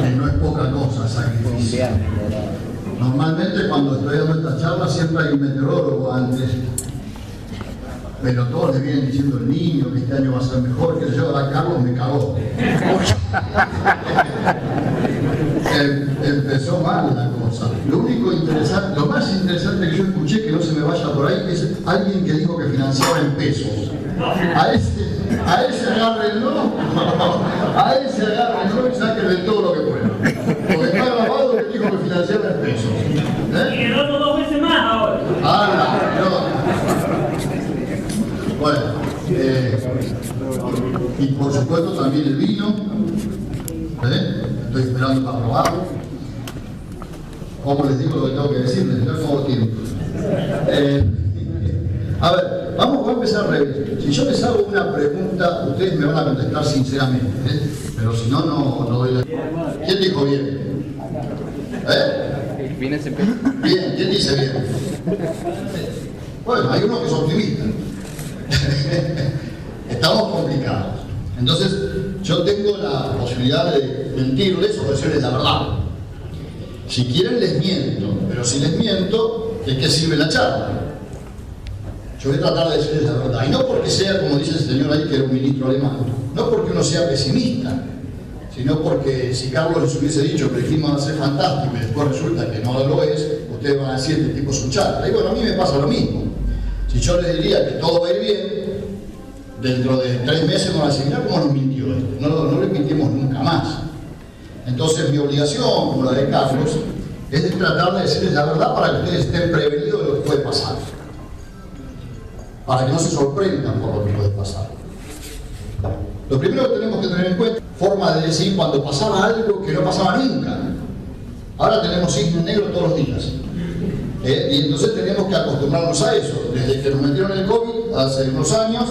que no es poca cosa, sacrificio. Normalmente cuando estoy dando esta charla siempre hay un meteorólogo antes, pero todos le vienen diciendo el niño que este año va a ser mejor, que yo ahora Carlos me cagó. Empezó mal la cosa. Lo único interesante, lo más interesante que yo escuché, que no se me vaya por ahí, es alguien que dijo que financiaba en pesos. A ese agárrenlo, a ese agárrenlo y sáquenle todo lo que puedan. Porque está grabado que dijo que financiaba en pesos. Y el otro 2 veces más ahora. Bueno, y por supuesto también el vino. Estoy esperando para probarlo. ¿Cómo les digo lo que tengo que decirles? No tengo tiempo. A ver, vamos a empezar al revés. Si yo les hago una pregunta, ustedes me van a contestar sinceramente, pero si no, no doy la... ¿Quién dijo bien? Bien, ¿quién dice bien? Bueno, hay unos que son optimistas. Estamos complicados. Entonces, yo tengo la posibilidad de mentirles o decirles la verdad. Si quieren, les miento, pero si les miento, ¿de qué sirve la charla? Yo voy a tratar de decirles la verdad. Y no porque sea, como dice el señor ahí, que era un ministro alemán, no porque uno sea pesimista, sino porque si Carlos les hubiese dicho que el clima va a ser fantástico y después resulta que no lo es, ustedes van a decir, este tipo es un chata. Y bueno, a mí me pasa lo mismo. Si yo les diría que todo va a ir bien, dentro de 3 meses van a decir, mirá cómo nos mintió esto. No le mintimos nunca más. Entonces mi obligación, como la de Carlos, es de tratar de decirles la verdad para que ustedes estén prevenidos de lo que puede pasar. Para que no se sorprendan por lo que puede pasar. Lo primero que tenemos que tener en cuenta, forma de decir cuando pasaba algo que no pasaba nunca. Ahora tenemos cisnes negros todos los días. Y entonces tenemos que acostumbrarnos a eso. Desde que nos metieron el COVID, hace unos años,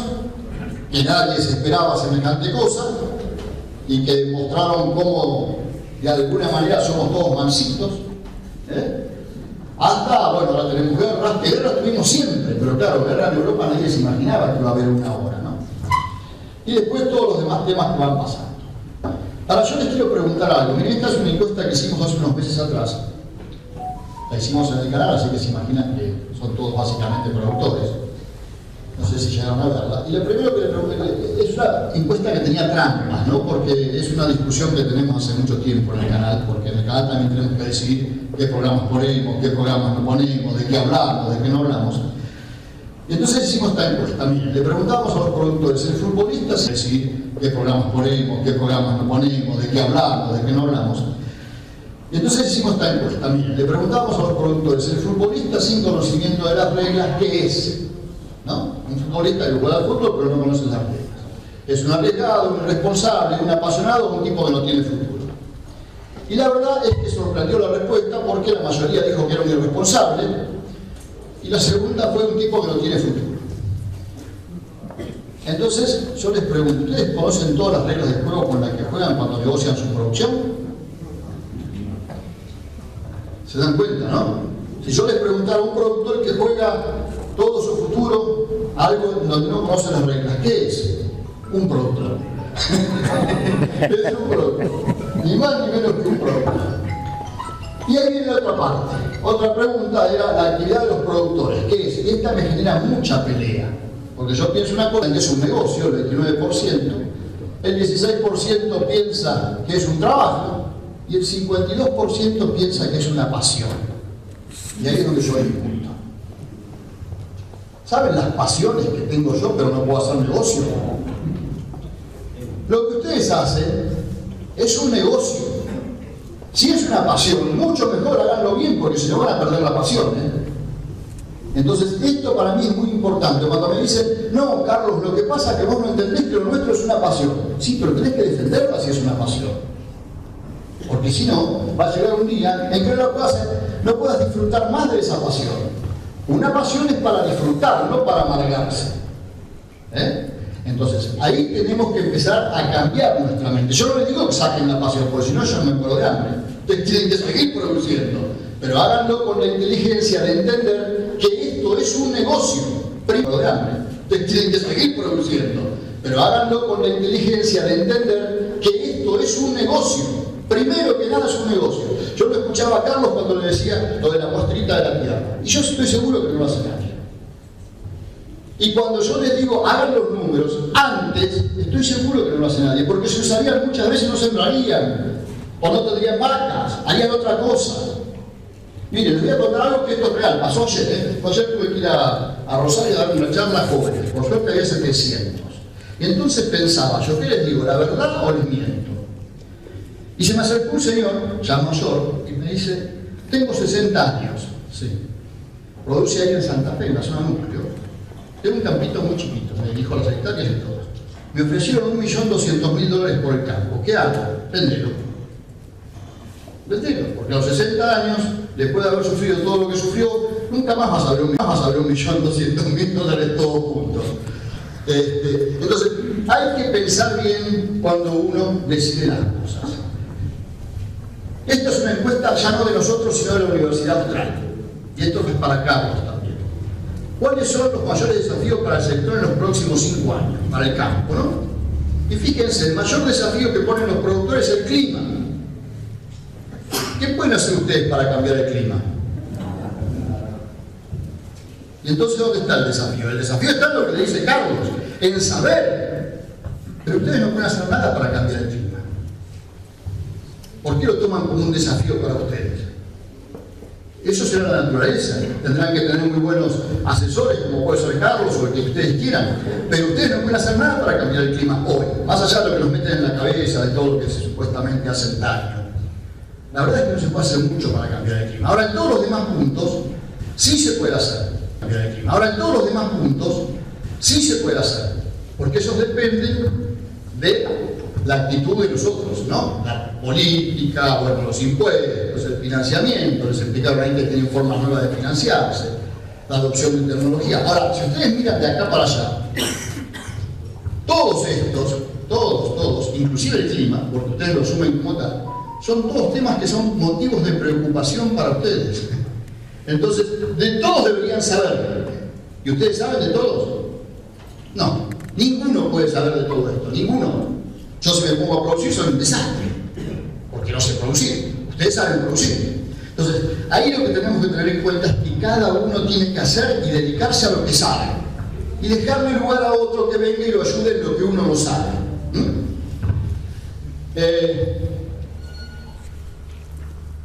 que nadie se esperaba semejante cosa, y que demostraron cómo de alguna manera somos todos mansitos. Hasta, bueno, ahora tenemos guerras, que guerras tuvimos siempre, pero claro, guerra en Europa nadie se imaginaba que iba a haber una hora, ¿no? Y después todos los demás temas que van pasando. Ahora yo les quiero preguntar algo. Miren, esta es una encuesta que hicimos hace unos meses atrás. La hicimos en el canal, así que se imaginan que son todos básicamente productores. No sé si llegaron a verla. Y lo primero que le pregunté, es una encuesta que tenía trampas, ¿no? Porque es una discusión que tenemos hace mucho tiempo en el canal, porque en el canal también tenemos que decidir qué programas ponemos, qué programas no ponemos, de qué hablamos, de qué no hablamos. Y entonces hicimos esta encuesta. Miren, le preguntamos a los productores, el futbolista, decidir qué programas ponemos, qué programas no ponemos, de qué hablamos, de qué no hablamos. Y entonces hicimos esta encuesta. Miren, le preguntamos a los productores, el futbolista sin conocimiento de las reglas, ¿qué es? ¿No? Un futbolista que juega al fútbol pero no conoce las reglas. Es un arriesgado, un irresponsable, un apasionado, un tipo que no tiene futuro. Y la verdad es que sorprendió la respuesta porque la mayoría dijo que era un irresponsable y la segunda fue un tipo que no tiene futuro. Entonces yo les pregunto, ¿ustedes conocen todas las reglas del juego con las que juegan cuando negocian su producción? ¿Se dan cuenta, no? Si yo les preguntara a un productor que juega todo su futuro algo donde no conoce las reglas, ¿qué es? Un productor. Es un productor. Ni más ni menos que un productor. Y ahí viene la otra parte. Otra pregunta era la actividad de los productores. ¿Qué es? Esta me genera mucha pelea. Porque yo pienso una cosa, que es un negocio, el 29%. El 16% piensa que es un trabajo. Y el 52% piensa que es una pasión. Y ahí es donde yo hay un punto. ¿Saben las pasiones que tengo yo, pero no puedo hacer negocio? Lo que ustedes hacen es un negocio. Si es una pasión, mucho mejor háganlo bien, porque si no van a perder la pasión. Entonces, esto para mí es muy importante. Cuando me dicen, no, Carlos, lo que pasa es que vos no entendés que lo nuestro es una pasión. Sí, pero tenés que defenderla si es una pasión. Porque si no, va a llegar un día en que no puedas disfrutar más de esa pasión. Una pasión es para disfrutar, no para amargarse. Entonces, ahí tenemos que empezar a cambiar nuestra mente. Yo no les digo que saquen la pasión, porque si no yo me muero de hambre. Ustedes tienen que seguir produciendo, pero háganlo con la inteligencia de entender que esto es un negocio. De hambre. Ustedes tienen que seguir produciendo, pero háganlo con la inteligencia de entender que esto es un negocio. Primero que nada es un negocio. Yo lo escuchaba a Carlos cuando le decía lo de la muestrita de la tierra. Y yo estoy seguro que no lo hace nadie. Y cuando yo les digo, hagan los números, antes, estoy seguro que no lo hace nadie, porque se usarían muchas veces, no sembrarían, o no tendrían marcas, harían otra cosa. Miren, les voy a contar algo que esto es real, pasó ayer, Ayer tuve que ir a Rosario a dar una charla a jóvenes, por suerte había 700. Y entonces pensaba, ¿yo qué les digo, la verdad o les miento? Y se me acercó un señor, ya mayor, y me dice, tengo 60 años, sí, produce ahí en Santa Fe, en la zona núcleo. Tengo un campito muy chiquito, me dijo las hectáreas y todo. Me ofrecieron $1.200.000 por el campo. ¿Qué hago? Vendelo. Vendelo, porque a los 60 años, después de haber sufrido todo lo que sufrió, nunca más vas a ver $1.200.000 todos juntos. Entonces, hay que pensar bien cuando uno decide las cosas. Esta es una encuesta ya no de nosotros, sino de la Universidad Austral. Y esto es para Carlos también. ¿Cuáles son los mayores desafíos para el sector en los próximos 5 años? Para el campo, ¿no? Y fíjense, el mayor desafío que ponen los productores es el clima. ¿Qué pueden hacer ustedes para cambiar el clima? Y entonces, ¿dónde está el desafío? El desafío está en lo que le dice Carlos, en saber. Pero ustedes no pueden hacer nada para cambiar el clima. ¿Por qué lo toman como un desafío para ustedes? Eso será la naturaleza. Tendrán que tener muy buenos asesores, como puede ser Carlos o el que ustedes quieran. Pero ustedes no pueden hacer nada para cambiar el clima hoy. Más allá de lo que nos meten en la cabeza, de todo lo que supuestamente hacen daño. La verdad es que no se puede hacer mucho para cambiar el clima. Ahora, en todos los demás puntos, sí se puede hacer cambiar el clima. Ahora, en todos los demás puntos, sí se puede hacer. Porque eso depende de la actitud de nosotros, ¿no? La política, bueno, los impuestos, el financiamiento, les explicaron ahí que tienen formas nuevas de financiarse, la adopción de tecnología. Ahora, si ustedes miran de acá para allá, todos estos, todos, inclusive el clima, porque ustedes lo asumen como tal, son todos temas que son motivos de preocupación para ustedes. Entonces, de todos deberían saber. ¿Y ustedes saben de todos? No, ninguno puede saber de todo esto, ninguno. Yo si me pongo a producir soy un desastre, porque no sé producir. Ustedes saben producir. Entonces, ahí lo que tenemos que tener en cuenta es que cada uno tiene que hacer y dedicarse a lo que sabe. Y dejarle lugar a otro que venga y lo ayude en lo que uno no sabe.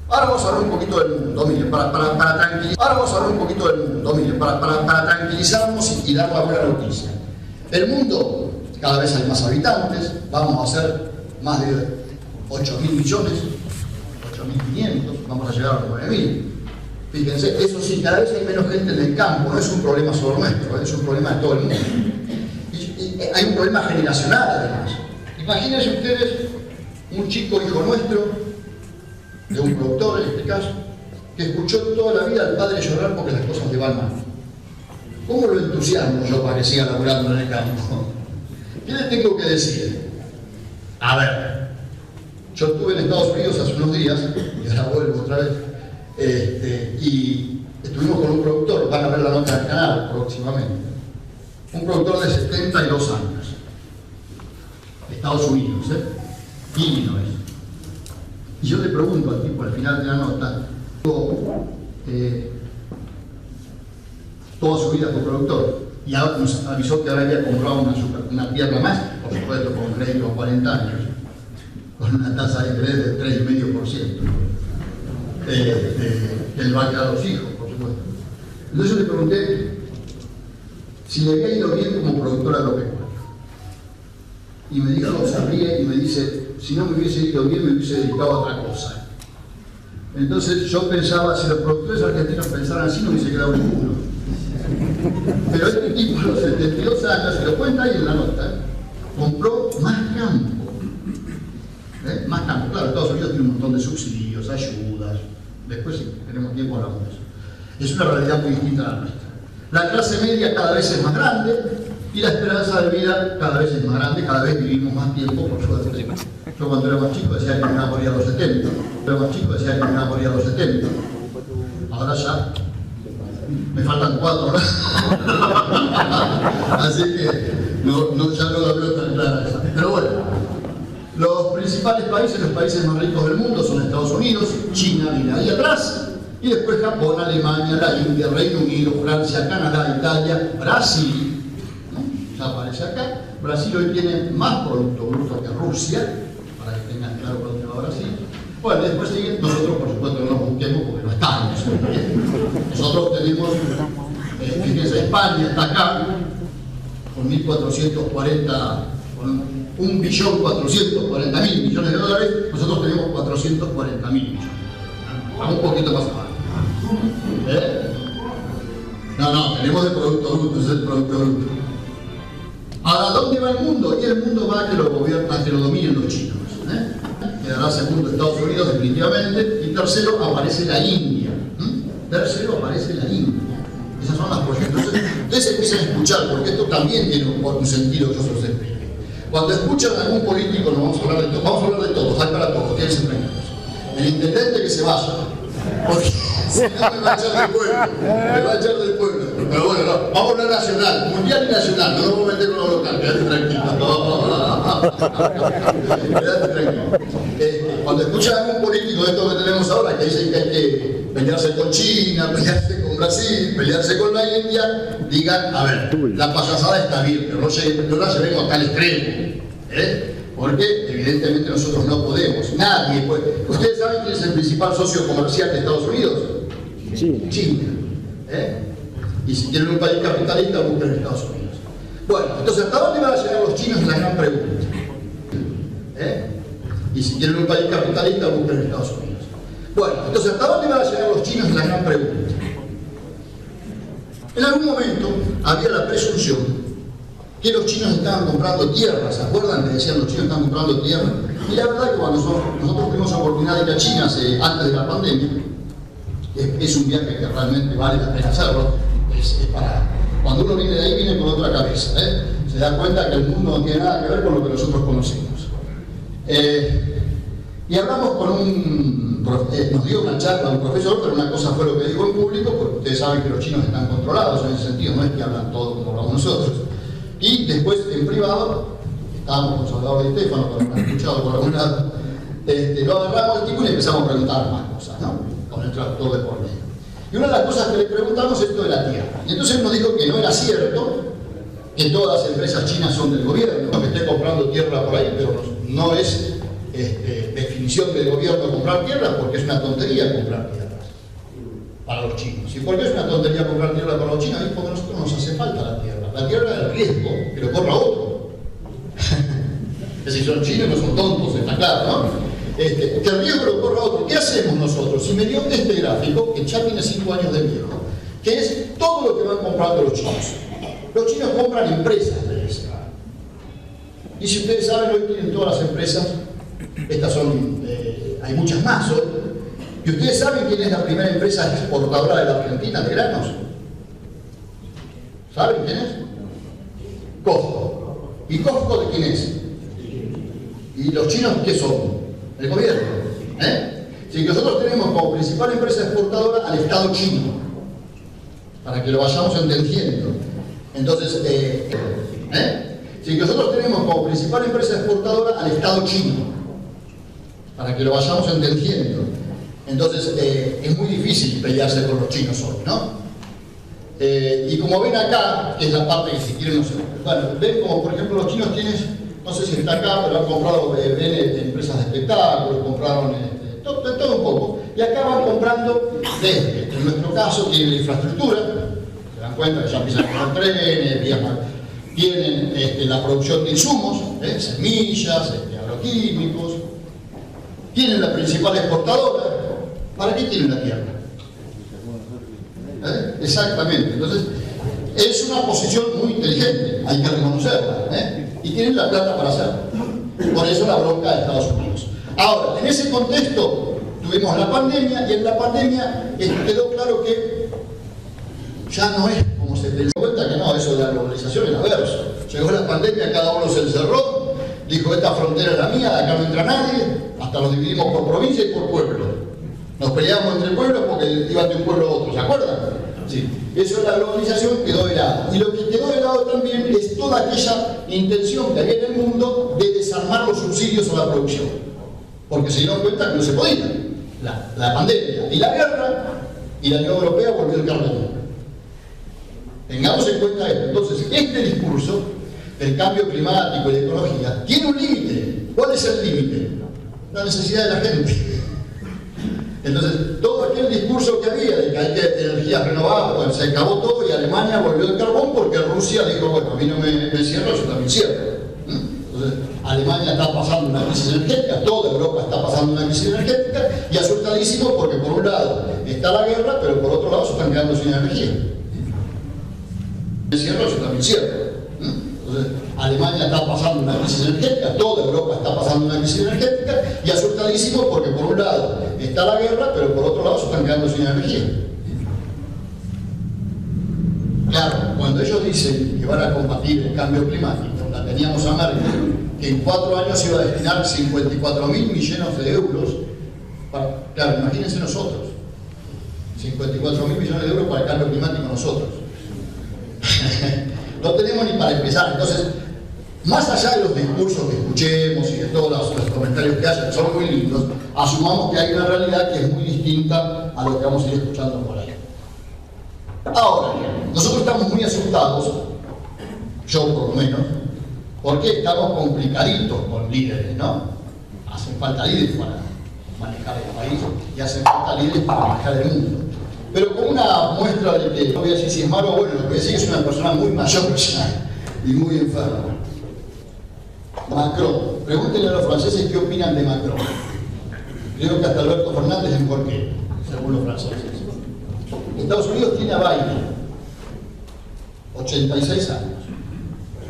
Ahora vamos a hablar un poquito del mundo, miren, para tranquilizar. Ahora vamos a hablar un poquito del mundo, miren, para tranquilizarnos y dar la buena noticia. El mundo, cada vez hay más habitantes, vamos a ser más de 8.000 millones, 8.500, vamos a llegar a los 9.000. Fíjense, eso sí, cada vez hay menos gente en el campo, no es un problema solo nuestro, es un problema de todo el mundo. Y hay un problema generacional además. Imagínense ustedes un chico hijo nuestro, de un productor en este caso, que escuchó toda la vida al padre llorar porque las cosas le van mal. ¿Cómo lo entusiasmo yo para que siga laburando en el campo? ¿Qué le tengo que decir? A ver, yo estuve en Estados Unidos hace unos días, y ahora vuelvo otra vez, y estuvimos con un productor, van a ver la nota del canal próximamente, un productor de 72 años, de Estados Unidos, Illinois. Y yo le pregunto al tipo al final de la nota, toda su vida fue productor, y ahora nos avisó que ahora había comprado una tierra más, por supuesto con crédito a 40 años, con una tasa de interés de 3,5%, que le va a quedar a los hijos, por supuesto. Entonces yo le pregunté si le había ido bien como productor agropecuario. Y me dijo, se ríe y me dice, si no me hubiese ido bien, me hubiese dedicado a otra cosa. Entonces yo pensaba, si los productores argentinos pensaran así, no hubiese quedado ninguno. Pero este tipo a los 72 años, se lo cuenta ahí en la nota, compró más campo. Más campo. Claro, Estados Unidos tiene un montón de subsidios, ayudas. Después, si tenemos tiempo, hablamos de eso. Es una realidad muy distinta a la nuestra. La clase media cada vez es más grande y la esperanza de vida cada vez es más grande, cada vez vivimos más tiempo, por suerte. Yo cuando era más chico decía que me iba a morir a los 70. Ahora ya me faltan 4, ¿no? Así que ya no la veo tan clara esa. Pero bueno, Los principales países, los países más ricos del mundo son Estados Unidos, China viene ahí atrás, y después Japón, Alemania, la India, Reino Unido, Francia, Canadá, Italia, Brasil, ¿no? Ya aparece acá. Brasil hoy tiene más Producto Bruto que Rusia, para que tengan claro por dónde va Brasil. Bueno, después siguen, nosotros por supuesto no nos busquemos porque no estamos. Nosotros tenemos, fíjense, España está acá, con 1.440, con 1.440.000 millones de dólares, nosotros tenemos 440.000 millones. Vamos un poquito más abajo. No, tenemos el Producto Bruto, ese es el Producto Bruto. Ahora, ¿dónde va el mundo? Y el mundo va a que lo gobiernan, que lo dominen los chinos. Quedará segundo Estados Unidos definitivamente, y tercero aparece la India. Tercero aparece la India. Esas son las proyecciones. Ustedes empiezan a escuchar, porque esto también tiene un sentido que yo se los explique. Cuando escuchan a algún político, no vamos a hablar de todo, vamos a hablar de todos, hay para todos, quédense tranquilos. El intendente que se vaya, porque si no me va a echar del pueblo, me va a echar del pueblo. Pero bueno, no, vamos a hablar nacional, mundial y nacional, no nos vamos a meter con lo local, quédate tranquilo. Quédate tranquilo. Cuando escuchan a algún político de estos que tenemos ahora, que dicen que hay que pelearse con China, pelearse con Brasil, pelearse con la India, digan, a ver, la payasada está bien, pero no la llevemos a tal extremo. Porque evidentemente nosotros no podemos, nadie puede. ¿Ustedes saben quién es el principal socio comercial de Estados Unidos? China. Y si quieren un país capitalista, busquen en Estados Unidos. Bueno, entonces, ¿hasta dónde van a llegar los chinos? Es la gran pregunta. Y si quieren un país capitalista, busquen en Estados Unidos. Bueno, entonces, ¿hasta dónde van a llegar los chinos? Es la gran pregunta. En algún momento había la presunción que los chinos estaban comprando tierra, ¿se acuerdan? Que decían los chinos están comprando tierra. Y la verdad es que cuando nosotros tuvimos la oportunidad de ir a China antes de la pandemia, es un viaje que realmente vale la pena hacerlo. Es para, cuando uno viene de ahí, viene con otra cabeza. Se da cuenta que el mundo no tiene nada que ver con lo que nosotros conocemos. Y hablamos con nos dio una charla un profesor, pero una cosa fue lo que dijo en público, porque ustedes saben que los chinos están controlados en ese sentido, no es que hablan todo como hablamos nosotros. Y después, en privado, estábamos con Salvador Di Stefano, que lo han escuchado por algún lado, lo agarramos el tipo y le empezamos a preguntar más cosas, ¿no? Con el traductor de por medio. Y una de las cosas que le preguntamos es esto de la tierra. Y entonces él nos dijo que no era cierto que todas las empresas chinas son del gobierno, que esté comprando tierra por ahí, pero no es definición del gobierno comprar tierra, porque es una tontería comprar tierras para los chinos. ¿Y por qué es una tontería comprar tierra para los chinos? Es porque a nosotros nos hace falta la tierra. La tierra es el riesgo que lo corra otro. Es decir, son chinos, no son tontos, está claro, ¿no? Que el riesgo lo corra otro. ¿Qué hacemos nosotros? Si me dio este gráfico, que ya tiene 5 años de viejo, que es todo lo que van comprando los chinos. Los chinos compran empresas de esa. Y si ustedes saben, hoy tienen todas las empresas, estas son, hay muchas más hoy. ¿Y ustedes saben quién es la primera empresa exportadora de la Argentina de granos? ¿Saben quién es? Costco. ¿Y Costco de quién es? ¿Y los chinos qué son? El gobierno. Si nosotros tenemos como principal empresa exportadora al Estado chino, para que lo vayamos entendiendo. Entonces, si nosotros tenemos como principal empresa exportadora al Estado chino, para que lo vayamos entendiendo. Entonces, es muy difícil pelearse con los chinos hoy, ¿no? Y como ven acá, que es la parte que si quieren no sé, bueno, ven como por ejemplo los chinos tienen, no sé si está acá, pero han comprado empresas de espectáculos, compraron todo un poco, y acá van comprando desde, en nuestro caso, tienen la infraestructura, se dan cuenta que ya empiezan con trenes, viajan, tienen la producción de insumos, semillas, agroquímicos, tienen la principal exportadora. ¿Para qué tienen la tierra? Exactamente. Entonces, es una posición muy inteligente, hay que reconocerla, y tienen la plata para hacerlo. Por eso la bronca de Estados Unidos. Ahora, en ese contexto tuvimos la pandemia, y en la pandemia quedó claro que ya no es como se dio cuenta que no, eso de la globalización es averso. Llegó la pandemia, cada uno se encerró, dijo, esta frontera es la mía, de acá no entra nadie, hasta nos dividimos por provincia y por pueblo. Nos peleábamos entre pueblos porque iban de un pueblo a otro, ¿se acuerdan? Sí. Eso de la globalización quedó de lado. Y lo que quedó de lado también es toda aquella intención que había en el mundo de desarmar los subsidios a la producción, porque se dieron cuenta que no se podía. La pandemia y la guerra, y la Unión Europea volvió el carbón. Tengamos en cuenta esto. Entonces, este discurso del cambio climático y de ecología tiene un límite. ¿Cuál es el límite? La necesidad de la gente. Entonces, todo aquel discurso que había de que hay energías renovables, bueno, se acabó todo y Alemania volvió el carbón porque Rusia dijo, bueno, a mí no me cierro, yo también cierro. Entonces, Alemania está pasando una crisis energética, toda Europa está pasando una crisis energética y asustadísimo porque por un lado está la guerra, pero por otro lado se están quedando sin energía. Me cierro, yo también cierro. Entonces, Alemania está pasando una crisis energética, toda Europa está pasando una crisis energética y asustadísimo porque por un lado está la guerra, pero por otro lado se están quedando sin energía. Claro, cuando ellos dicen que van a combatir el cambio climático, la teníamos a Merkel, que en 4 años se iba a destinar 54.000 millones de euros para, claro, imagínense nosotros, 54.000 millones de euros para el cambio climático nosotros. No tenemos ni para empezar. Entonces, más allá de los discursos que escuchemos y de todos los comentarios que haya, que son muy lindos, asumamos que hay una realidad que es muy distinta a lo que vamos a ir escuchando por ahí. Ahora, nosotros estamos muy asustados, yo por lo menos, porque estamos complicaditos con líderes, ¿no? Hacen falta líderes para manejar el país y hacen falta líderes para manejar el mundo. Pero con una muestra de que, no voy a decir si es malo o bueno, lo que voy a decir es una persona muy mayor ya y muy enferma. Macron, pregúntenle a los franceses qué opinan de Macron. Creo que hasta Alberto Fernández es mejor que él, según los franceses. Estados Unidos tiene a Biden, 86 años,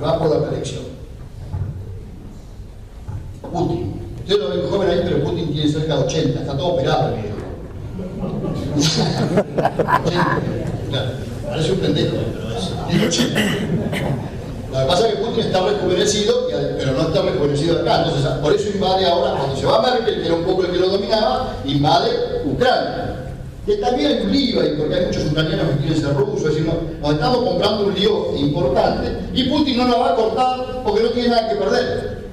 va por la reelección. Putin, ustedes lo ven joven ahí, pero Putin tiene cerca de 80, está todo operado el viejo. Claro, parece un pendejo, pero tiene 80. Lo que pasa es que Putin está rejuvenecido, pero no está rejuvenecido acá. Entonces, por eso invade ahora, cuando se va Merkel, que era un poco el que lo dominaba, invade Ucrania. Que también hay un lío ahí, porque hay muchos ucranianos que quieren ser rusos, es decir, nos estamos comprando un lío importante y Putin no la va a cortar porque no tiene nada que perder.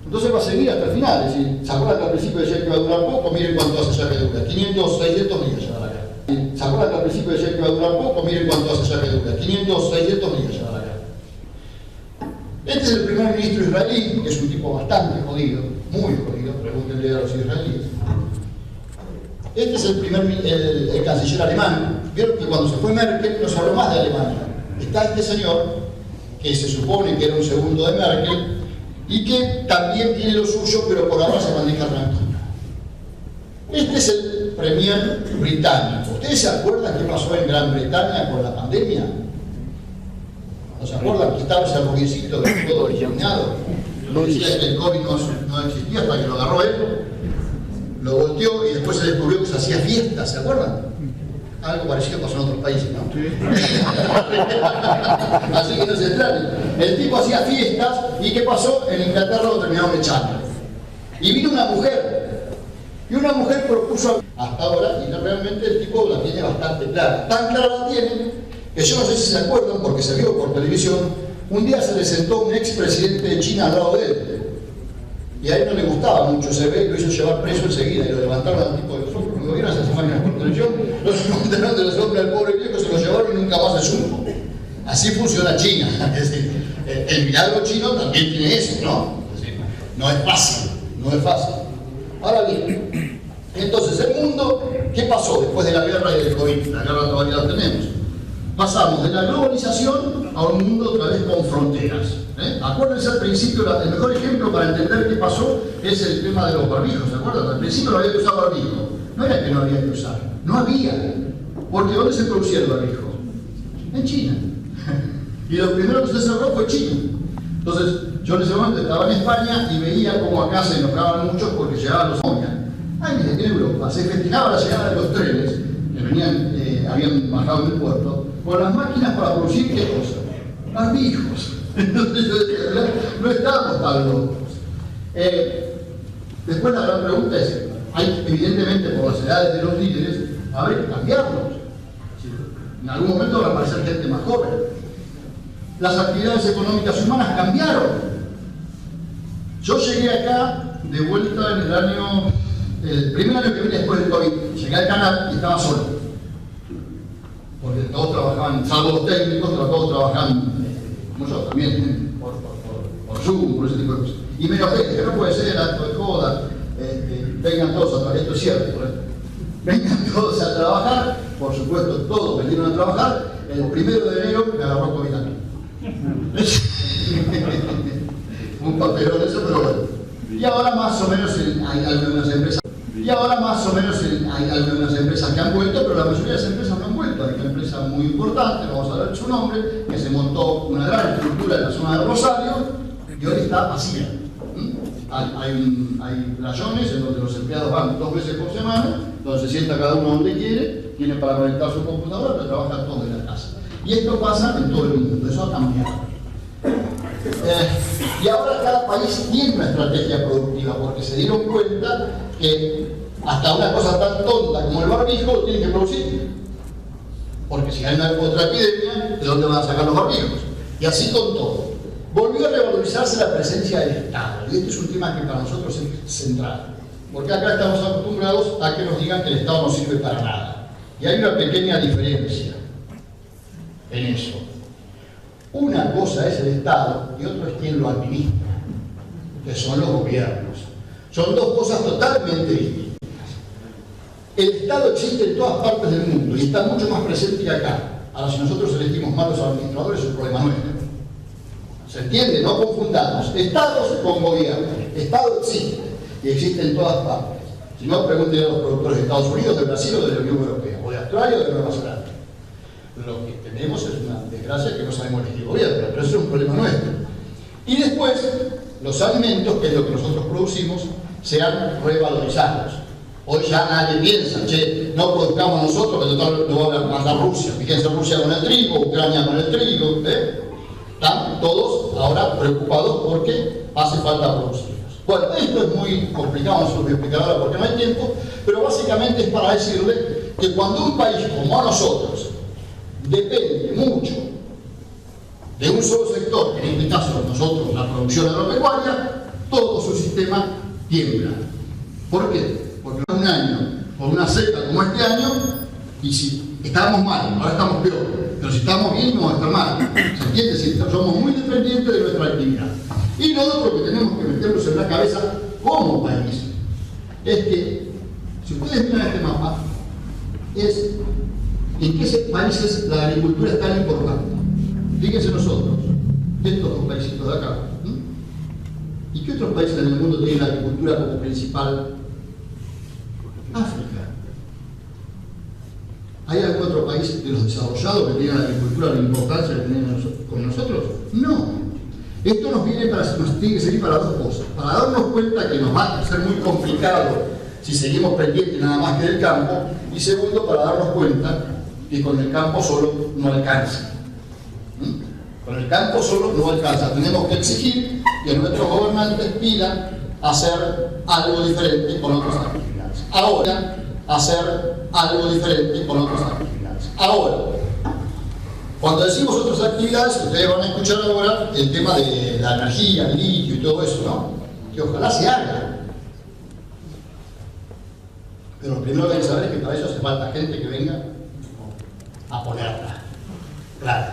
Entonces va a seguir hasta el final. Es decir, ¿se acuerdan que al principio decía que iba a durar poco? Miren cuánto hace ya que dura. 500, 600 días lleva la guerra. ¿Se acuerdan que al principio decía que iba a durar poco? Miren cuánto hace ya que dura. 500, 600 días lleva la guerra. Este es el primer ministro israelí, que es un tipo bastante jodido, muy jodido, pregúntenle a los israelíes. Este es el canciller alemán. Vieron que cuando se fue Merkel no se habló más de Alemania. Está este señor, que se supone que era un segundo de Merkel, y que también tiene lo suyo, pero por ahora se maneja tranquilo. Este es el premier británico. ¿Ustedes se acuerdan qué pasó en Gran Bretaña con la pandemia? ¿No se acuerdan que estaba ese rubiecito de todo eliminado? Decía que el COVID no existía hasta que lo agarró él, lo volteó y después se descubrió que se hacía fiesta, ¿se acuerdan? Algo parecido pasó en otros países, ¿no? Así que no se extrañen. El tipo hacía fiestas y ¿qué pasó? En Inglaterra lo terminaron echando. Y vino una mujer. Y una mujer propuso hasta ahora, y realmente el tipo la tiene bastante clara. Tan clara la tiene que yo no sé si se acuerdan, porque se vio por televisión, un día se le sentó un expresidente de China al lado de él. Y a él no le gustaba mucho ese ve, lo hizo llevar preso enseguida y lo levantaron al tipo de los hombros. Cuando vieron esas imágenes por televisión, lo levantaron de los hombros al pobre viejo, se lo llevaron y nunca más se supo. Así funciona China. Es decir, el milagro chino también tiene eso, ¿no? Es decir, no es fácil, no es fácil. Ahora bien, entonces el mundo, ¿qué pasó después de la guerra y del COVID? La guerra todavía la tenemos. Pasamos de la globalización a un mundo otra vez con fronteras. Acuérdense al principio, el mejor ejemplo para entender qué pasó es el tema de los barbijos, ¿se acuerdan? Al principio no había que usar barbijo. No era que no había que usar, no había. Porque ¿dónde se producía el barbijo? En China. Y lo primero que se cerró fue China. Entonces, yo en ese momento estaba en España y veía cómo acá se enojaban muchos porque llegaban los aviones. Ay, en Europa se festejaba la llegada de los trenes que venían, habían bajado en el puerto, con las máquinas para producir ¿qué cosa? Barbijos. Entonces yo decía, no estábamos tan locos. Después la gran pregunta es, hay evidentemente por las edades de los líderes, habrá que cambiarlos. En algún momento va a aparecer gente más joven. Las actividades económicas humanas cambiaron. Yo llegué acá de vuelta en el primer año que vine después del COVID. Llegué al canal y estaba solo. Porque todos trabajaban, salvo los técnicos, pero todos trabajaban, como yo también, por Zoom, por ese tipo de cosas. Y me enojé, que no puede ser, acto de joda, vengan todos a trabajar, esto es cierto, vengan todos a trabajar, por supuesto todos vinieron a trabajar, el 1 de enero me agarró COVID a mí. Un papelón eso, pero bueno. Y ahora más o menos hay algunas empresas. Que han vuelto, pero la mayoría de las empresas no han vuelto. Hay una empresa muy importante, no vamos a dar su nombre, que se montó una gran estructura en la zona de Rosario y hoy está vacía. Hay rayones en donde los empleados van 2 veces por semana, donde se sienta cada uno donde quiere, tiene para conectar su computadora, pero trabajan todos en la casa. Y esto pasa en todo el mundo, eso ha cambiado. Y ahora cada país tiene una estrategia productiva porque se dieron cuenta que hasta una cosa tan tonta como el barbijo lo tienen que producir. Porque si hay otra epidemia, ¿de dónde van a sacar los barbijos? Y así con todo. Volvió a revalorizarse la presencia del Estado. Y este es un tema que para nosotros es central. Porque acá estamos acostumbrados a que nos digan que el Estado no sirve para nada. Y hay una pequeña diferencia en eso. Una cosa es el Estado y otra es quien lo administra, que son los gobiernos. Son dos cosas totalmente distintas. El Estado existe en todas partes del mundo y está mucho más presente que acá. Ahora, si nosotros elegimos malos administradores, es un problema nuestro. ¿Se entiende? No confundamos Estados con gobiernos. Estado existe y existe en todas partes. Si no, pregúntenle a los productores de Estados Unidos, de Brasil o de la Unión Europea, o de Australia o de Nueva Zelanda. Lo que tenemos es una desgracia que no sabemos elegir gobierno, pero eso es un problema nuestro. Y después, los alimentos, que es lo que nosotros producimos, sean revalorizados. Hoy ya nadie piensa, che, no produzcamos nosotros, que total lo va a mandar Rusia. Fíjense Rusia con el trigo, Ucrania con el trigo, Están todos ahora preocupados porque hace falta producirlos. Bueno, esto es muy complicado, no se lo voy a explicar ahora porque no hay tiempo, pero básicamente es para decirle que cuando un país como nosotros depende mucho de un solo sector, en este caso nosotros, la producción agropecuaria, todo su sistema tiembla. ¿Por qué? Porque un año, por una seca como este año, y si estábamos mal, ahora estamos peor, pero si estamos bien, no vamos a estar mal. ¿Se entiende? Si somos muy dependientes de nuestra actividad. Y lo otro que tenemos que meternos en la cabeza como país es que, si ustedes miran este mapa, es en qué países la agricultura es tan importante. Fíjense nosotros, estos dos paísitos de acá. ¿Y qué otros países en el mundo tienen la agricultura como principal? África. ¿Hay algún otro país de los desarrollados que tenga la agricultura la importancia que tenemos con nosotros? No. Esto nos tiene que servir para dos cosas. Para darnos cuenta que nos va a ser muy complicado si seguimos pendientes nada más que del campo. Y segundo, para darnos cuenta que con el campo solo no alcanza. Con el campo solo no alcanza. Tenemos que exigir que nuestros gobernantes pidan hacer algo diferente con otras actividades. Ahora, cuando decimos otras actividades, ustedes van a escuchar ahora el tema de la energía, el litio y todo eso, ¿no? Que ojalá se haga. Pero lo primero que hay que saber es que para eso hace falta gente que venga a ponerla. Claro.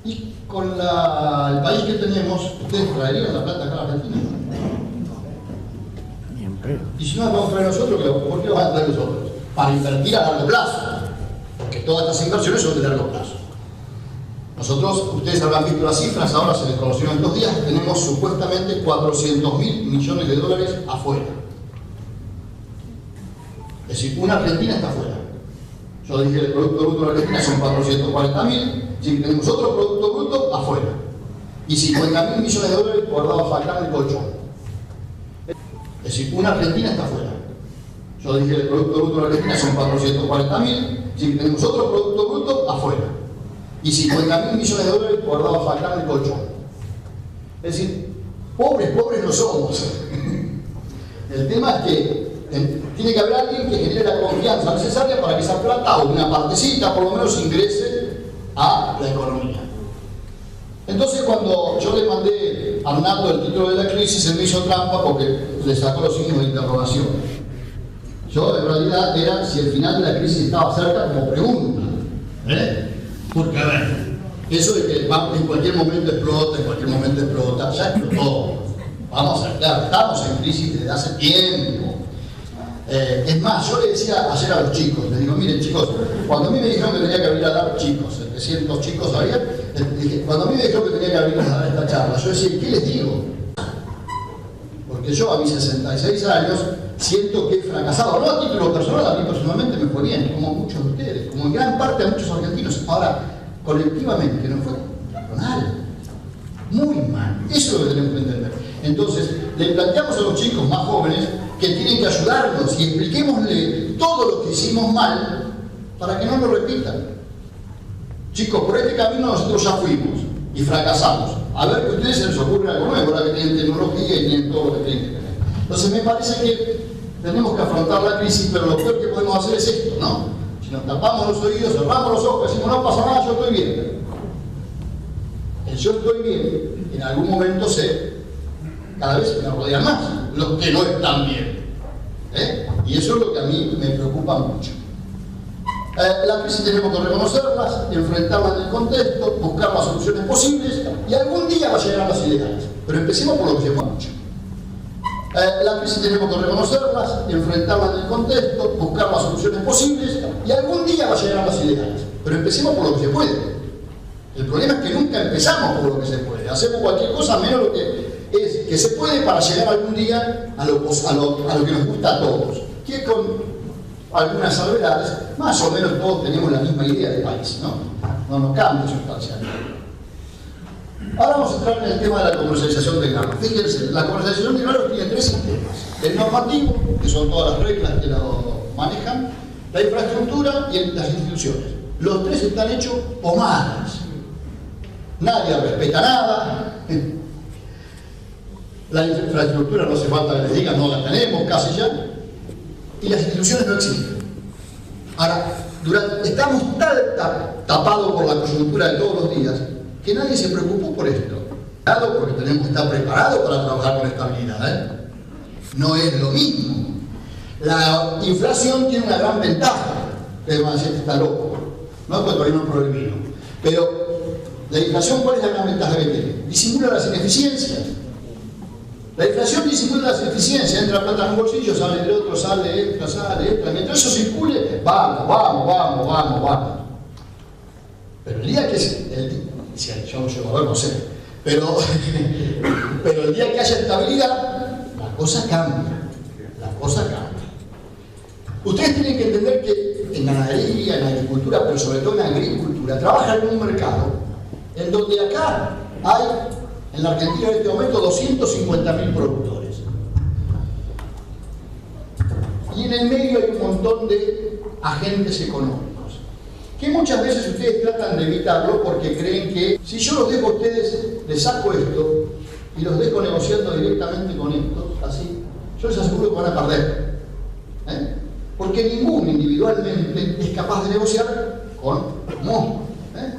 Y con el país que tenemos, ¿ustedes traerían la plata acá a la Argentina? Y si no la vamos a traer nosotros, ¿por qué la van a traer nosotros? Para invertir a largo plazo. Porque todas estas inversiones son de largo plazo. Nosotros, ustedes habrán visto las cifras, ahora se les conoció en estos días, tenemos supuestamente 400.000 millones de dólares afuera. Es decir, una Argentina está afuera. Yo dije que el Producto Bruto de la Argentina son 440.000, si tenemos otro Producto Bruto afuera. Y 50.000 millones de dólares guardados acá en el colchón. Es decir, una Argentina está afuera. Yo dije que el Producto Bruto de la Argentina son 440.000, si tenemos otro Producto Bruto afuera. Y 50.000 millones de dólares guardados acá en el colchón. Es decir, pobres no somos. El tema es que tiene que haber alguien que genere la confianza necesaria para que esa plata, o una partecita por lo menos, ingrese a la economía. Entonces, cuando yo le mandé Arnaldo, el título de la crisis, se me hizo trampa porque le sacó los signos de interrogación. Yo, en realidad, era si el final de la crisis estaba cerca como pregunta. Porque, a ver, eso de que en cualquier momento explota, ya explotó. Vamos a ver, claro, estamos en crisis desde hace tiempo. Es más, yo le decía ayer a los chicos, les digo, miren chicos, cuando a mí me dijeron que tenía que abrir a dar chicos, 700 chicos había, dije, cuando a mí me dijeron que tenía que abrir a dar esta charla, yo decía, ¿qué les digo? Porque yo a mis 66 años siento que he fracasado, no a título personal, a mí personalmente me fue bien, como muchos de ustedes, como en gran parte a muchos argentinos. Ahora, colectivamente nos fue mal, muy mal. Eso es lo que tenemos que entender. Entonces, le planteamos a los chicos más jóvenes que tienen que ayudarnos y expliquémosle todo lo que hicimos mal para que no lo repitan. Chicos, por este camino nosotros ya fuimos y fracasamos. A ver que a ustedes se les ocurre algo nuevo, ahora que tienen tecnología y tienen todo lo que tienen que tener. Entonces me parece que tenemos que afrontar la crisis, pero lo peor que podemos hacer es esto, ¿no? Si nos tapamos los oídos, cerramos los ojos, decimos no pasa nada, yo estoy bien. El yo estoy bien, en algún momento cada vez me rodean más los que no están bien. Y eso es lo que a mí me preocupa mucho. La crisis tenemos que reconocerlas, enfrentarlas en el contexto, buscar las soluciones posibles y algún día va a llegar a las ideales. Pero empecemos por lo que se puede mucho. La crisis tenemos que reconocerlas, enfrentarlas en el contexto, buscar las soluciones posibles y algún día va a llegar a las ideales. Pero empecemos por lo que se puede. El problema es que nunca empezamos por lo que se puede. Hacemos cualquier cosa menos lo que se puede para llegar algún día a lo que nos gusta a todos. Que con algunas salvedades, más o menos todos tenemos la misma idea de país, ¿no? No nos cambia sustancialmente. Ahora vamos a entrar en el tema de la comercialización de grano. Fíjense, la comercialización de grano tiene tres sistemas. El normativo, que son todas las reglas que lo manejan, la infraestructura y las instituciones. Los tres están hechos pomadas. Nadie respeta nada. La infraestructura no hace falta que les digan, no la tenemos, casi ya. Y las instituciones no existen. Ahora, estamos tan tapados por la coyuntura de todos los días que nadie se preocupó por esto. Porque tenemos que estar preparados para trabajar con estabilidad. No es lo mismo. La inflación tiene una gran ventaja. Ustedes van a decir que está loco. No, pues todavía no prohibido. Pero la inflación, ¿cuál es la gran ventaja que tiene? Disimula las ineficiencias. La inflación disimula las ineficiencias, entra plata en un bolsillo, sale del otro, entra. Mientras eso circule, vamos. Pero el día que si yo no llego a ver, no sé, pero el día que haya estabilidad, la cosa cambia. Ustedes tienen que entender que en ganadería, en agricultura, pero sobre todo en agricultura, trabajan en un mercado en donde acá hay, en la Argentina en este momento, 250.000 productores. Y en el medio hay un montón de agentes económicos, que muchas veces ustedes tratan de evitarlo porque creen que si yo los dejo a ustedes, les saco esto y los dejo negociando directamente con esto, así, yo les aseguro que van a perder. Porque ninguno individualmente es capaz de negociar con monstruos,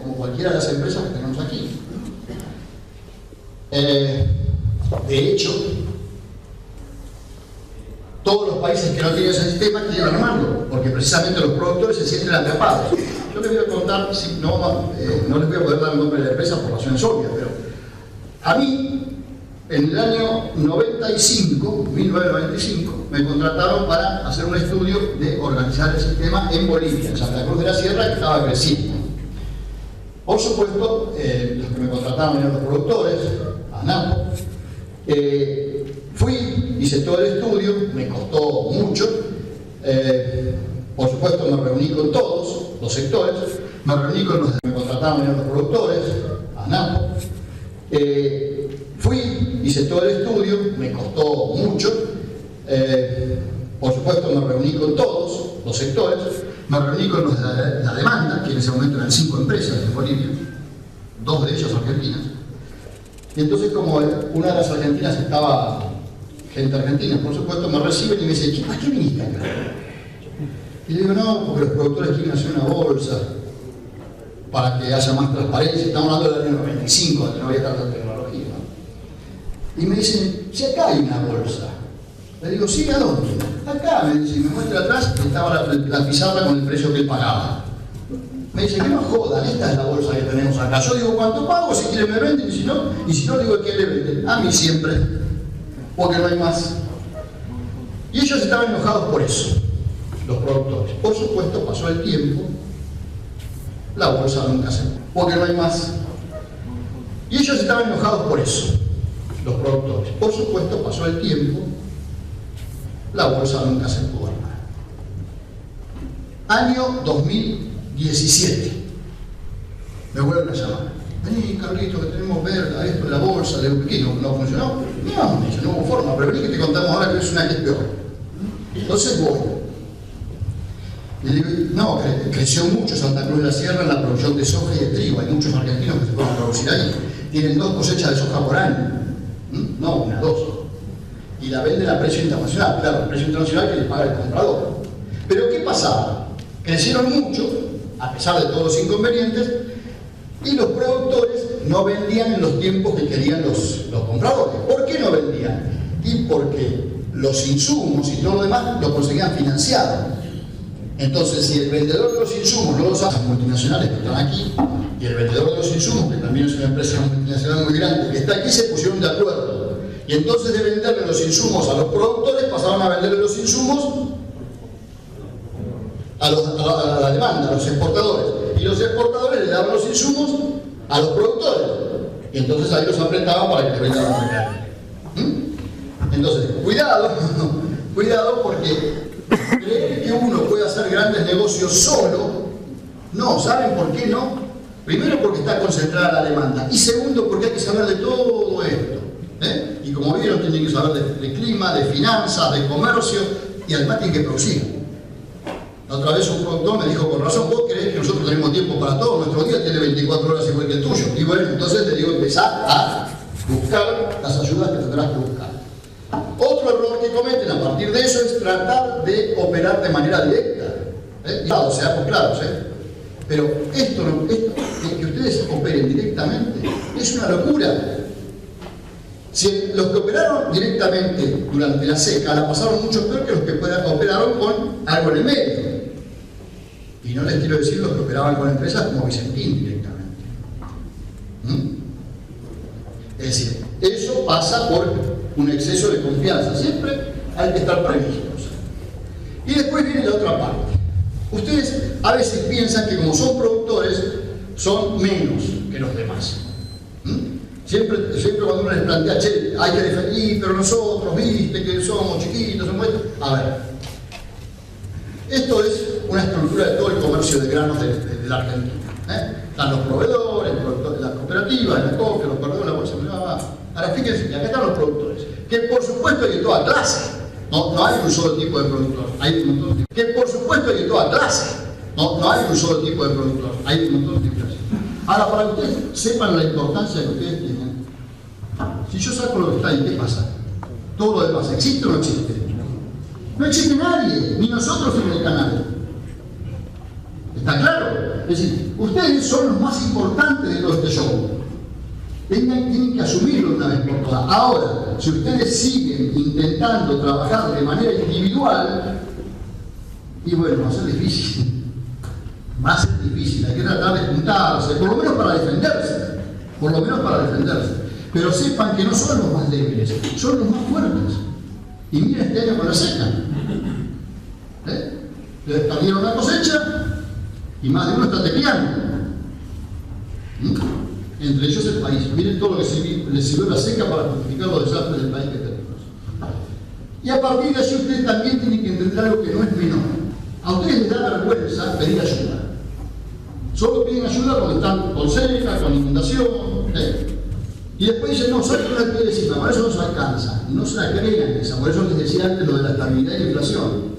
como cualquiera de las empresas que tenemos aquí. De hecho, todos los países que no tienen ese sistema quieren armarlo, porque precisamente los productores se sienten atrapados. Yo les voy a contar, no les voy a poder dar el nombre de la empresa por razones obvias, pero a mí, en el año 1995, me contrataron para hacer un estudio de organizar el sistema en Bolivia, en Santa Cruz de la Sierra, que estaba creciendo. Por supuesto, los que me contrataron eran los productores, ANAPO. Fui, hice todo el estudio, me costó mucho. Por supuesto, me reuní con todos los sectores, me reuní con los que me contrataron eran los productores, ANAPO. Fui, hice todo el estudio, me costó mucho. Por supuesto, me reuní con todos los sectores, me reuní con los de la demanda, que en ese momento eran 5 empresas en Bolivia, 2 de ellas argentinas. Y entonces, como una de las argentinas estaba, gente argentina, por supuesto, me reciben y me dicen, ¿para qué viniste acá? Y le digo, no, porque los productores quieren hacer una bolsa para que haya más transparencia. Estamos hablando del año 95, donde no había tanta tecnología, ¿no? Y me dicen, si acá hay una bolsa. Le digo, sí, ¿a dónde? Acá, me dice, y me muestra atrás, estaba la pizarra con el precio que él pagaba. Me dice, que no jodan, esta es la bolsa que tenemos acá. Yo digo, ¿cuánto pago? Si quieren me venden, y si no, digo, ¿qué le venden? A mí siempre, porque no hay más. Y ellos estaban enojados por eso, los productores. Por supuesto, pasó el tiempo, la bolsa nunca se pudo, porque no hay más. Y ellos estaban enojados por eso, los productores. Por supuesto, pasó el tiempo, la bolsa nunca se pudo armar. Año 2017. Me vuelven a llamar. Vení, Carlito, que tenemos verga, esto de la bolsa, le digo, ¿qué? ¿No funcionó? No, me dice, no hubo forma, pero vení que te contamos ahora que es una que es peor. Entonces voy. Y le digo, no, creció mucho Santa Cruz de la Sierra en la producción de soja y de trigo. Hay muchos argentinos que se pueden producir ahí. Tienen 2 cosechas de soja por año. No, una, 2. Y la venden a precio internacional. Claro, el precio internacional que les paga el comprador. Pero ¿qué pasaba? Crecieron mucho, a pesar de todos los inconvenientes, y los productores no vendían en los tiempos que querían los compradores. ¿Por qué no vendían? Y porque los insumos y todo lo demás lo conseguían financiado. Entonces, si el vendedor de los insumos no los hace multinacionales que están aquí, y el vendedor de los insumos, que también es una empresa multinacional muy grande, que está aquí, se pusieron de acuerdo. Y entonces de venderle los insumos a los productores, pasaron a venderle los insumos a la demanda, a los exportadores. Y los exportadores le daban los insumos a los productores. Y entonces ahí los apretaban para que le vendan la mercadería. Entonces, cuidado, cuidado porque creer que uno puede hacer grandes negocios solo, no, ¿saben por qué no? Primero porque está concentrada la demanda y segundo porque hay que saber de todo esto. Y como vieron, tienen que saber de clima, de finanzas, de comercio y además tienen que producir. La otra vez un productor me dijo, con razón, ¿vos creés que nosotros tenemos tiempo para todo? Nuestro día tiene 24 horas igual que el tuyo. Y bueno, entonces le digo, empezá a buscar las ayudas que tendrás que buscar. Otro error que cometen a partir de eso es tratar de operar de manera directa. Claro, seamos claros, pero esto que ustedes operen directamente es una locura. Si los que operaron directamente durante la seca la pasaron mucho peor que los que operaron con algo en el medio. Y no les quiero decir los que operaban con empresas como Vicentín directamente. Es decir, eso pasa por un exceso de confianza. Siempre hay que estar previstos. Y después viene la otra parte. Ustedes a veces piensan que como son productores, son menos que los demás. Siempre cuando uno les plantea, che, hay que defender, pero nosotros, viste, que somos chiquitos, somos esto. A ver, esto es una estructura de todo el comercio de granos de la Argentina. Están los proveedores, las cooperativas, la COFE, los perdedores, la bolsa. Ahora fíjense, acá están los productores, que por supuesto hay de toda clase. No hay un solo tipo de productor, hay un montón de tipos. Que por supuesto hay de toda clase. No hay un solo tipo de productor, hay un montón de tipos. Ahora, para que ustedes sepan la importancia que ustedes tienen, si yo saco lo que está ahí, ¿qué pasa? Todo lo demás, ¿existe o no existe? No existe nadie, ni nosotros en el canal. ¿Está claro? Es decir, ustedes son los más importantes de todo este show. Tienen que asumirlo una vez por todas. Ahora, si ustedes siguen intentando trabajar de manera individual, y bueno, va a ser difícil. Va a ser difícil, hay que tratar de juntarse, por lo menos para defenderse. Por lo menos para defenderse. Pero sepan que no son los más débiles, son los más fuertes. Y miren este año con la seca. Les perdieron la cosecha y más de uno está tequeando. Entre ellos el país. Miren todo lo que les sirvió la seca para justificar los desastres del país que tenemos. Y a partir de allí ustedes también tienen que entender algo que no es menor. A ustedes les da vergüenza pedir ayuda. Solo piden ayuda cuando están con seca, con inundación. Y después dicen, no, ¿sabes qué les quiere decir? Para eso no se alcanza. No se la crean esa. Por eso les decía antes lo de la estabilidad y la inflación.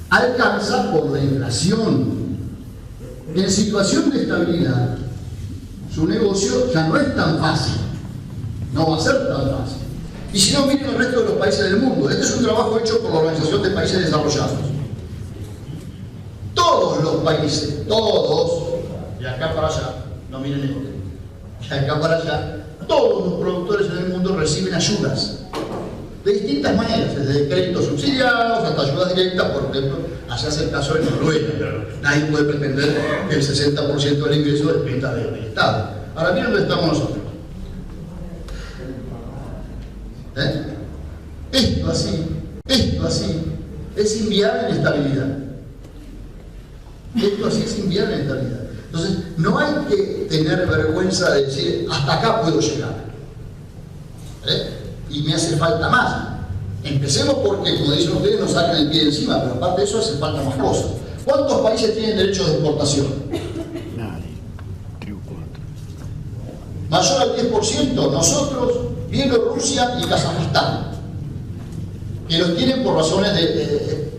Alcanza por la inflación. En situación de estabilidad, su negocio ya no es tan fácil. No va a ser tan fácil. Y si no, miren el resto de los países del mundo. Este es un trabajo hecho por la Organización de Países Desarrollados. Todos los países, todos, de acá para allá, no miren este, de acá para allá, todos los productores en el mundo reciben ayudas de distintas maneras, desde créditos subsidiados hasta ayudas directas. Por ejemplo, allá es el caso de Noruega, pero nadie puede pretender que el 60% del ingreso dependa del Estado. Ahora miren dónde estamos nosotros. Esto así es inviable en estabilidad. Esto así es inviable en estabilidad. Entonces, no hay que tener vergüenza de decir, hasta acá puedo llegar. Y me hace falta más. Empecemos porque, como dicen ustedes, nos sacan el pie de encima, pero aparte de eso hace falta más cosas. ¿Cuántos países tienen derecho de exportación? Nadie. 3 o 4. Mayor al 10%, nosotros, Bielorrusia y Kazajstán. Que los tienen por razones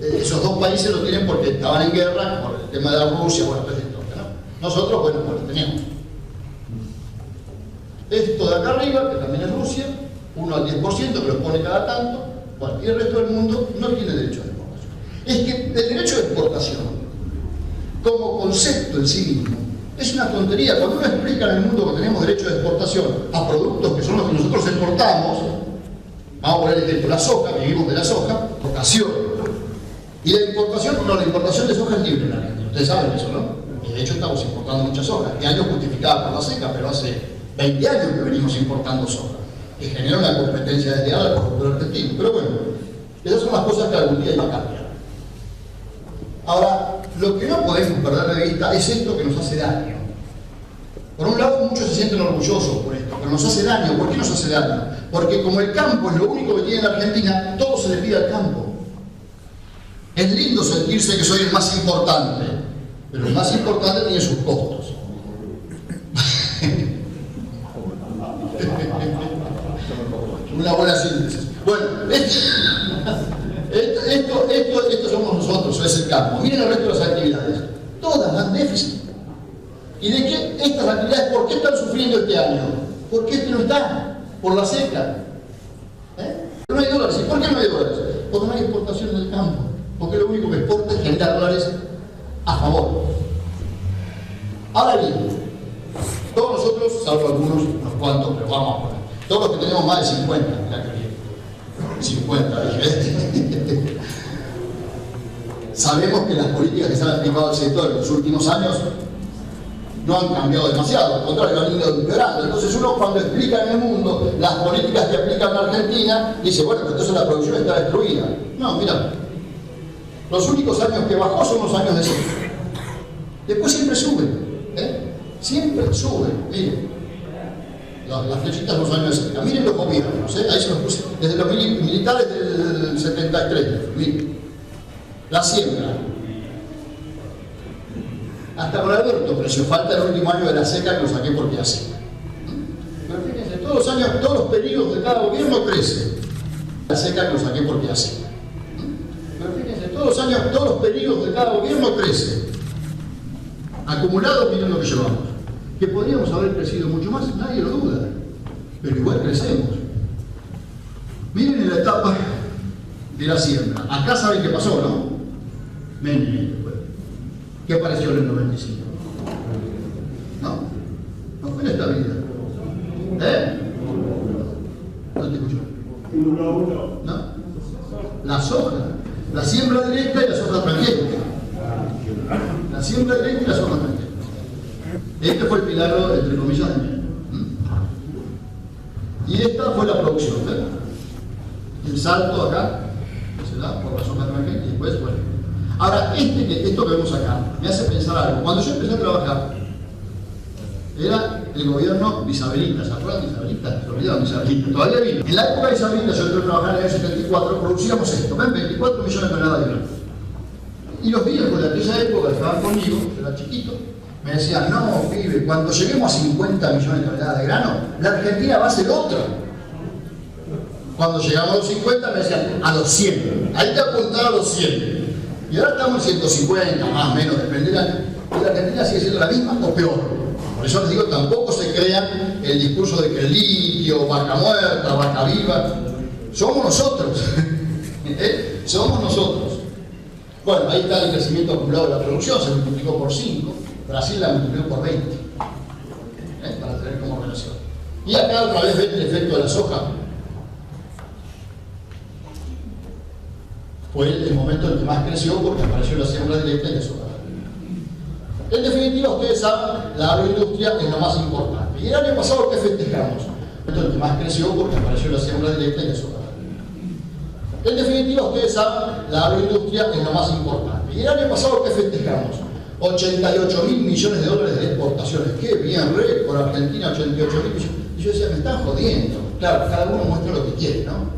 esos dos países lo tienen porque estaban en guerra, por el tema de la Rusia, bueno, pues esto, ¿no? Nosotros, bueno, pues lo teníamos. Esto de acá arriba, que también es Rusia, 1 al 10%, que lo pone cada tanto, bueno, y el resto del mundo no tiene derecho de exportación. Es que el derecho de exportación, como concepto en sí mismo, es una tontería. Cuando uno explica en el mundo que tenemos derecho de exportación a productos que son los que nosotros exportamos, vamos a poner el ejemplo, la soja, vivimos de la soja, exportación. Y la importación, no, la importación de soja es libre en la Argentina. Ustedes saben eso, ¿no? Y de hecho estamos importando mucha soja. Este año justificada por la seca, pero hace 20 años que venimos importando soja, que genera una competencia desleal al productor argentino. Pero bueno, esas son las cosas que algún día iba a cambiar. Ahora, lo que no podemos perder de vista es esto que nos hace daño. Por un lado, muchos se sienten orgullosos por esto, pero nos hace daño. ¿Por qué nos hace daño? Porque como el campo es lo único que tiene en Argentina, todo se le pide al campo. Es lindo sentirse que soy el más importante, pero el más importante tiene sus costos. Una buena síntesis. Bueno, esto somos nosotros, es el campo. Miren el resto de las actividades. Todas dan déficit. ¿Y de qué estas actividades, por qué están sufriendo este año? ¿Por qué este no está? Por la seca. No hay dólares. ¿Y por qué no hay dólares? Porque no hay exportación del campo. Porque lo único que exporta es generar dólares a favor. Ahora bien, todos nosotros, salvo algunos, unos cuantos, pero vamos a poner, todos los que tenemos más de 50, mirá que bien, 50, dije, sabemos que las políticas que se han aplicado al sector en los últimos años no han cambiado demasiado, al contrario, han ido empeorando. Entonces uno, cuando explica en el mundo las políticas que aplican en Argentina, dice, bueno, pero entonces la producción está destruida. No, mira, los únicos años que bajó son los años de seca. Después siempre sube, siempre sube. Miren, las flechitas son los años de seca. Miren los gobiernos, ahí se los puse, desde los militares del 73, miren, la siembra. Hasta con Alberto Precio, falta el último año de la seca que lo saqué porque hace. Pero fíjense, todos los años, todos los periodos de cada gobierno crece. La seca que lo saqué porque hace. Pero fíjense, todos los años, todos los periodos de cada gobierno crece. Acumulados, miren lo que llevamos. Que podríamos haber crecido mucho más, nadie lo duda. Pero igual crecemos. Miren en la etapa de la siembra. Acá saben qué pasó, ¿no? Menem. ¿Qué apareció en el 95? ¿No? No fue la estabilidad. No te escucho. ¿No? La soja. La siembra directa y la soja transgénica. La siembra directa y la soja transgénica. Este fue el milagro, entre comillas, de Menem. Y esta fue la producción. El salto acá, que se da por la soja transgénica y después, bueno. Ahora, esto que vemos acá, me hace pensar algo. Cuando yo empecé a trabajar, era el gobierno bisabelita. ¿Se acuerdan de Isabelita? Se olvidaron de Isabelita. Todavía vino. En la época de Isabelita, yo entré a trabajar en el año 74, producíamos esto. ¿Ven? 24 millones de toneladas de grano. Y los viejos de aquella época que estaban conmigo, yo era chiquito, me decían, no, pibe, cuando lleguemos a 50 millones de toneladas de grano, la Argentina va a ser otra. Cuando llegamos a los 50, me decían, a los 100. Hay que apuntar a los 100. Y ahora estamos en 150, más o menos, dependerá. Y la Argentina sigue siendo la misma o peor. Por eso les digo, tampoco se crean el discurso de que el litio, vaca muerta, vaca viva. Somos nosotros. Somos nosotros. Bueno, ahí está el crecimiento acumulado de la producción, se multiplicó por 5. Brasil la multiplicó por 20. Para tener como relación. Y acá otra vez ven el efecto de la soja. Fue el momento en el que más creció porque apareció la siembra directa y la soja. En definitiva, ustedes saben, la agroindustria es lo más importante. Y el año pasado, ¿qué festejamos? El momento en el que más creció porque apareció la siembra directa y la soja. En definitiva, ustedes saben, la agroindustria es lo más importante. Y el año pasado, ¿qué festejamos? 88.000 millones de dólares de exportaciones. ¡Qué bien, récord! Argentina, 88.000 millones. Y yo decía, me están jodiendo. Claro, cada uno muestra lo que quiere, ¿no?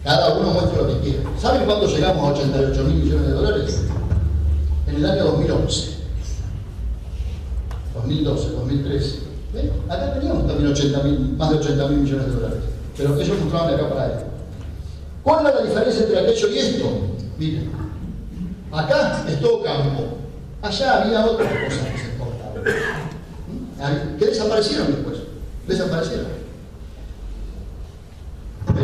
Cada uno muestra lo que quiere. ¿Saben cuándo llegamos a 88.000 millones de dólares? En el año 2011. 2012, 2013. ¿Ven? Acá teníamos también más de 80.000 millones de dólares. Pero ellos mostraban de acá para allá. ¿Cuál es la diferencia entre aquello y esto? Miren, acá es todo campo. Allá había otras cosas que se exportaban. Que desaparecieron después. Desaparecieron.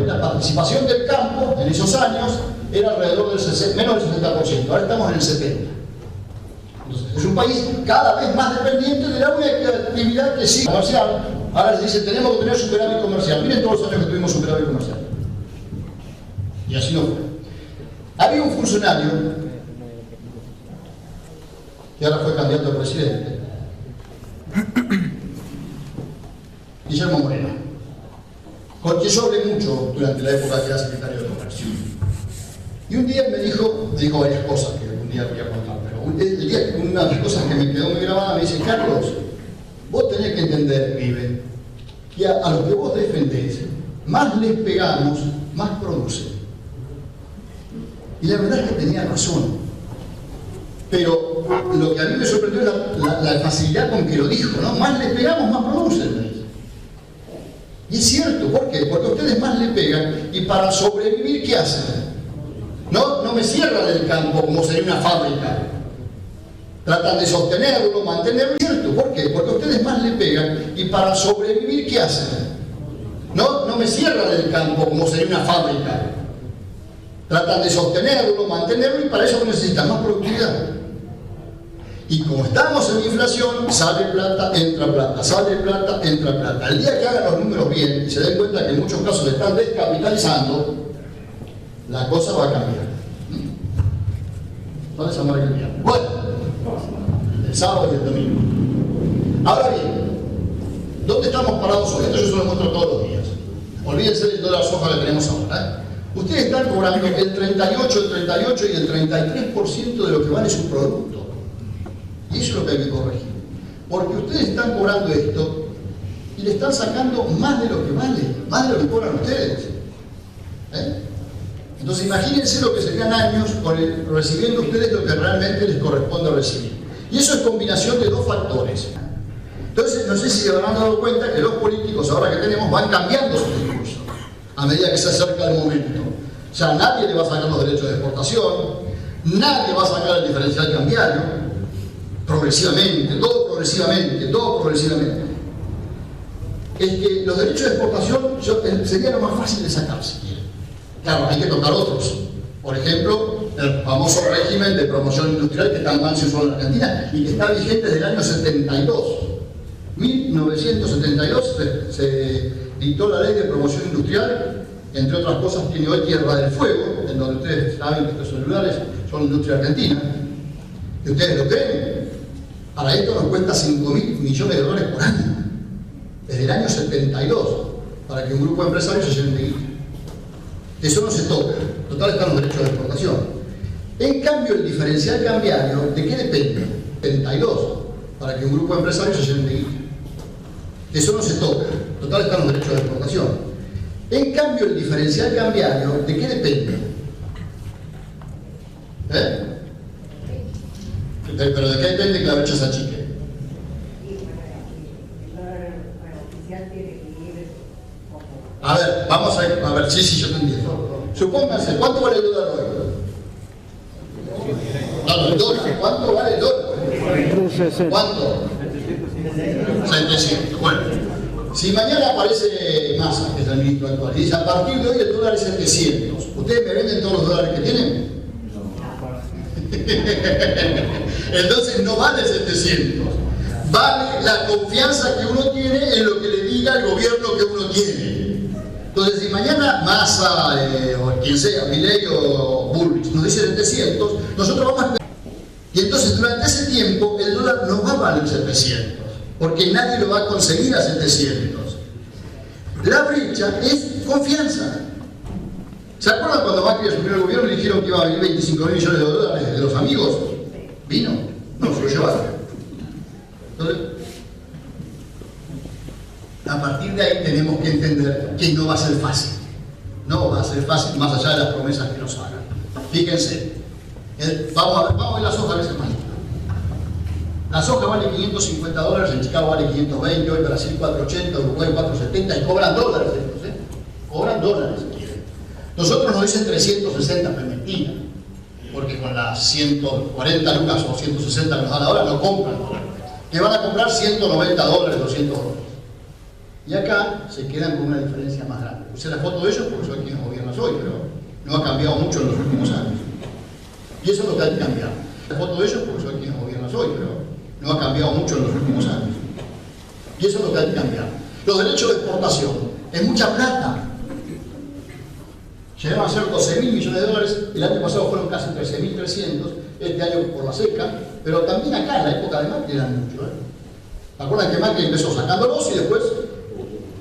La participación del campo en esos años era alrededor del menos del 60%. Ahora estamos en el 70%. Entonces, es un país cada vez más dependiente de la única actividad que sigue comercial. Ahora se dice, tenemos que tener superávit comercial. Miren todos los años que tuvimos superávit comercial. Y así no fue. Había un funcionario que ahora fue candidato a presidente, Guillermo Moreno, con quien yo hablé mucho durante la época que era secretario de Comercio. Y un día me dijo varias cosas que un día voy a contar, pero una de las cosas que me quedó muy grabada me dice, Carlos, vos tenés que entender, pibe, que a los que vos defendés, más les pegamos, más producen. Y la verdad es que tenía razón. Pero lo que a mí me sorprendió es la facilidad con que lo dijo, ¿no? Más le pegamos, más producen. Y es cierto, ¿por qué? Porque ustedes más le pegan y para sobrevivir, ¿qué hacen? No me cierran el campo como sería una fábrica. Tratan de sostenerlo, mantenerlo, ¿es cierto? ¿Por qué? Porque ustedes más le pegan y para sobrevivir, ¿qué hacen? No me cierran el campo como sería una fábrica. Tratan de sostenerlo, mantenerlo y para eso necesitan más productividad. Y como estamos en inflación, sale plata, entra plata, sale plata, entra plata. El día que hagan los números bien y se den cuenta que en muchos casos están descapitalizando, la cosa va a cambiar. ¿Dónde se va a cambiar? Bueno, el sábado y el domingo. Ahora bien, ¿dónde estamos parados hoy? Esto yo se lo muestro todos los días. Olvídense del dólar soja que tenemos ahora, Ustedes están cobrando el 38 y el 33% de lo que vale su producto. Y eso es lo que hay que corregir. Porque ustedes están cobrando esto y le están sacando más de lo que vale, más de lo que cobran ustedes. Entonces imagínense lo que serían años recibiendo ustedes lo que realmente les corresponde recibir. Y eso es combinación de dos factores. Entonces, no sé si se habrán dado cuenta que los políticos ahora que tenemos van cambiando su discurso a medida que se acerca el momento. O sea, nadie le va a sacar los derechos de exportación, nadie va a sacar el diferencial cambiario, progresivamente, todo progresivamente, todo progresivamente. Es que los derechos de exportación sería lo más fácil de sacar, si quieren. Claro, hay que tocar otros. Por ejemplo, el famoso régimen de promoción industrial que tan mal se usó en la Argentina y que está vigente desde el año 72. 1972 se dictó la ley de promoción industrial. Entre otras cosas, tiene hoy Tierra del Fuego, en donde ustedes saben que estos celulares son industria argentina. ¿Y ustedes lo creen? Para esto nos cuesta 5.000 millones de dólares por año, desde el año 72, para que un grupo de empresarios se llenen de guita. Eso no se toca. Total, están los derechos de exportación. En cambio, el diferencial cambiario, ¿de qué depende? 72, para que un grupo de empresarios se llenen de guita. Eso no se toca. Total, están los derechos de exportación. En cambio, el diferencial cambiario, ¿de qué depende? ¿Pero de qué depende que la brecha se achique? A ver, vamos a ver, sí, yo te entiendo. Supónganse, ¿cuánto vale el dólar hoy? No, el dólar, ¿cuánto vale el dólar? ¿Cuánto? 700. Bueno, si mañana aparece Massa, que es el ministro actual, y dice a partir de hoy el dólar es 700, ¿ustedes me venden todos los dólares que tienen? Entonces no vale 700, vale la confianza que uno tiene en lo que le diga el gobierno que uno tiene. Entonces, si mañana Massa, o quien sea, Milei o Bullrich, nos dice 700, nosotros vamos a esperar. Y entonces, durante ese tiempo, el dólar no va a valer 700, porque nadie lo va a conseguir a 700. La brecha es confianza. ¿Se acuerdan cuando Macri asumió el gobierno y dijeron que iba a venir 25.000 millones de dólares de los amigos? ¿Vino? No, se lo llevaron. Entonces, a partir de ahí tenemos que entender que no va a ser fácil. No va a ser fácil, más allá de las promesas que nos hagan. Fíjense, vamos a ver la soja de semana. La soja vale $550, en Chicago vale 520, hoy Brasil 480, Uruguay 470, y cobran dólares estos, cobran dólares. Nosotros nos dicen 360, pero mentira, porque con las 140 lucas o 160 que nos dan ahora no compran dólares, que van a comprar $190, $200. Y acá se quedan con una diferencia más grande. Puse la foto de ellos porque soy quien gobierna hoy, pero no ha cambiado mucho en los últimos años. Y eso es lo que hay que cambiar. La foto de ellos porque soy quien gobierna hoy, pero no ha cambiado mucho en los últimos años. Y eso es lo que hay que cambiar. Los derechos de exportación es mucha plata. Llegaron a ser 12.000 millones de dólares, el año pasado fueron casi 13.300, este año por la seca, pero también acá en la época de Macri eran mucho. ¿Se acuerdan que Macri empezó sacándolos y después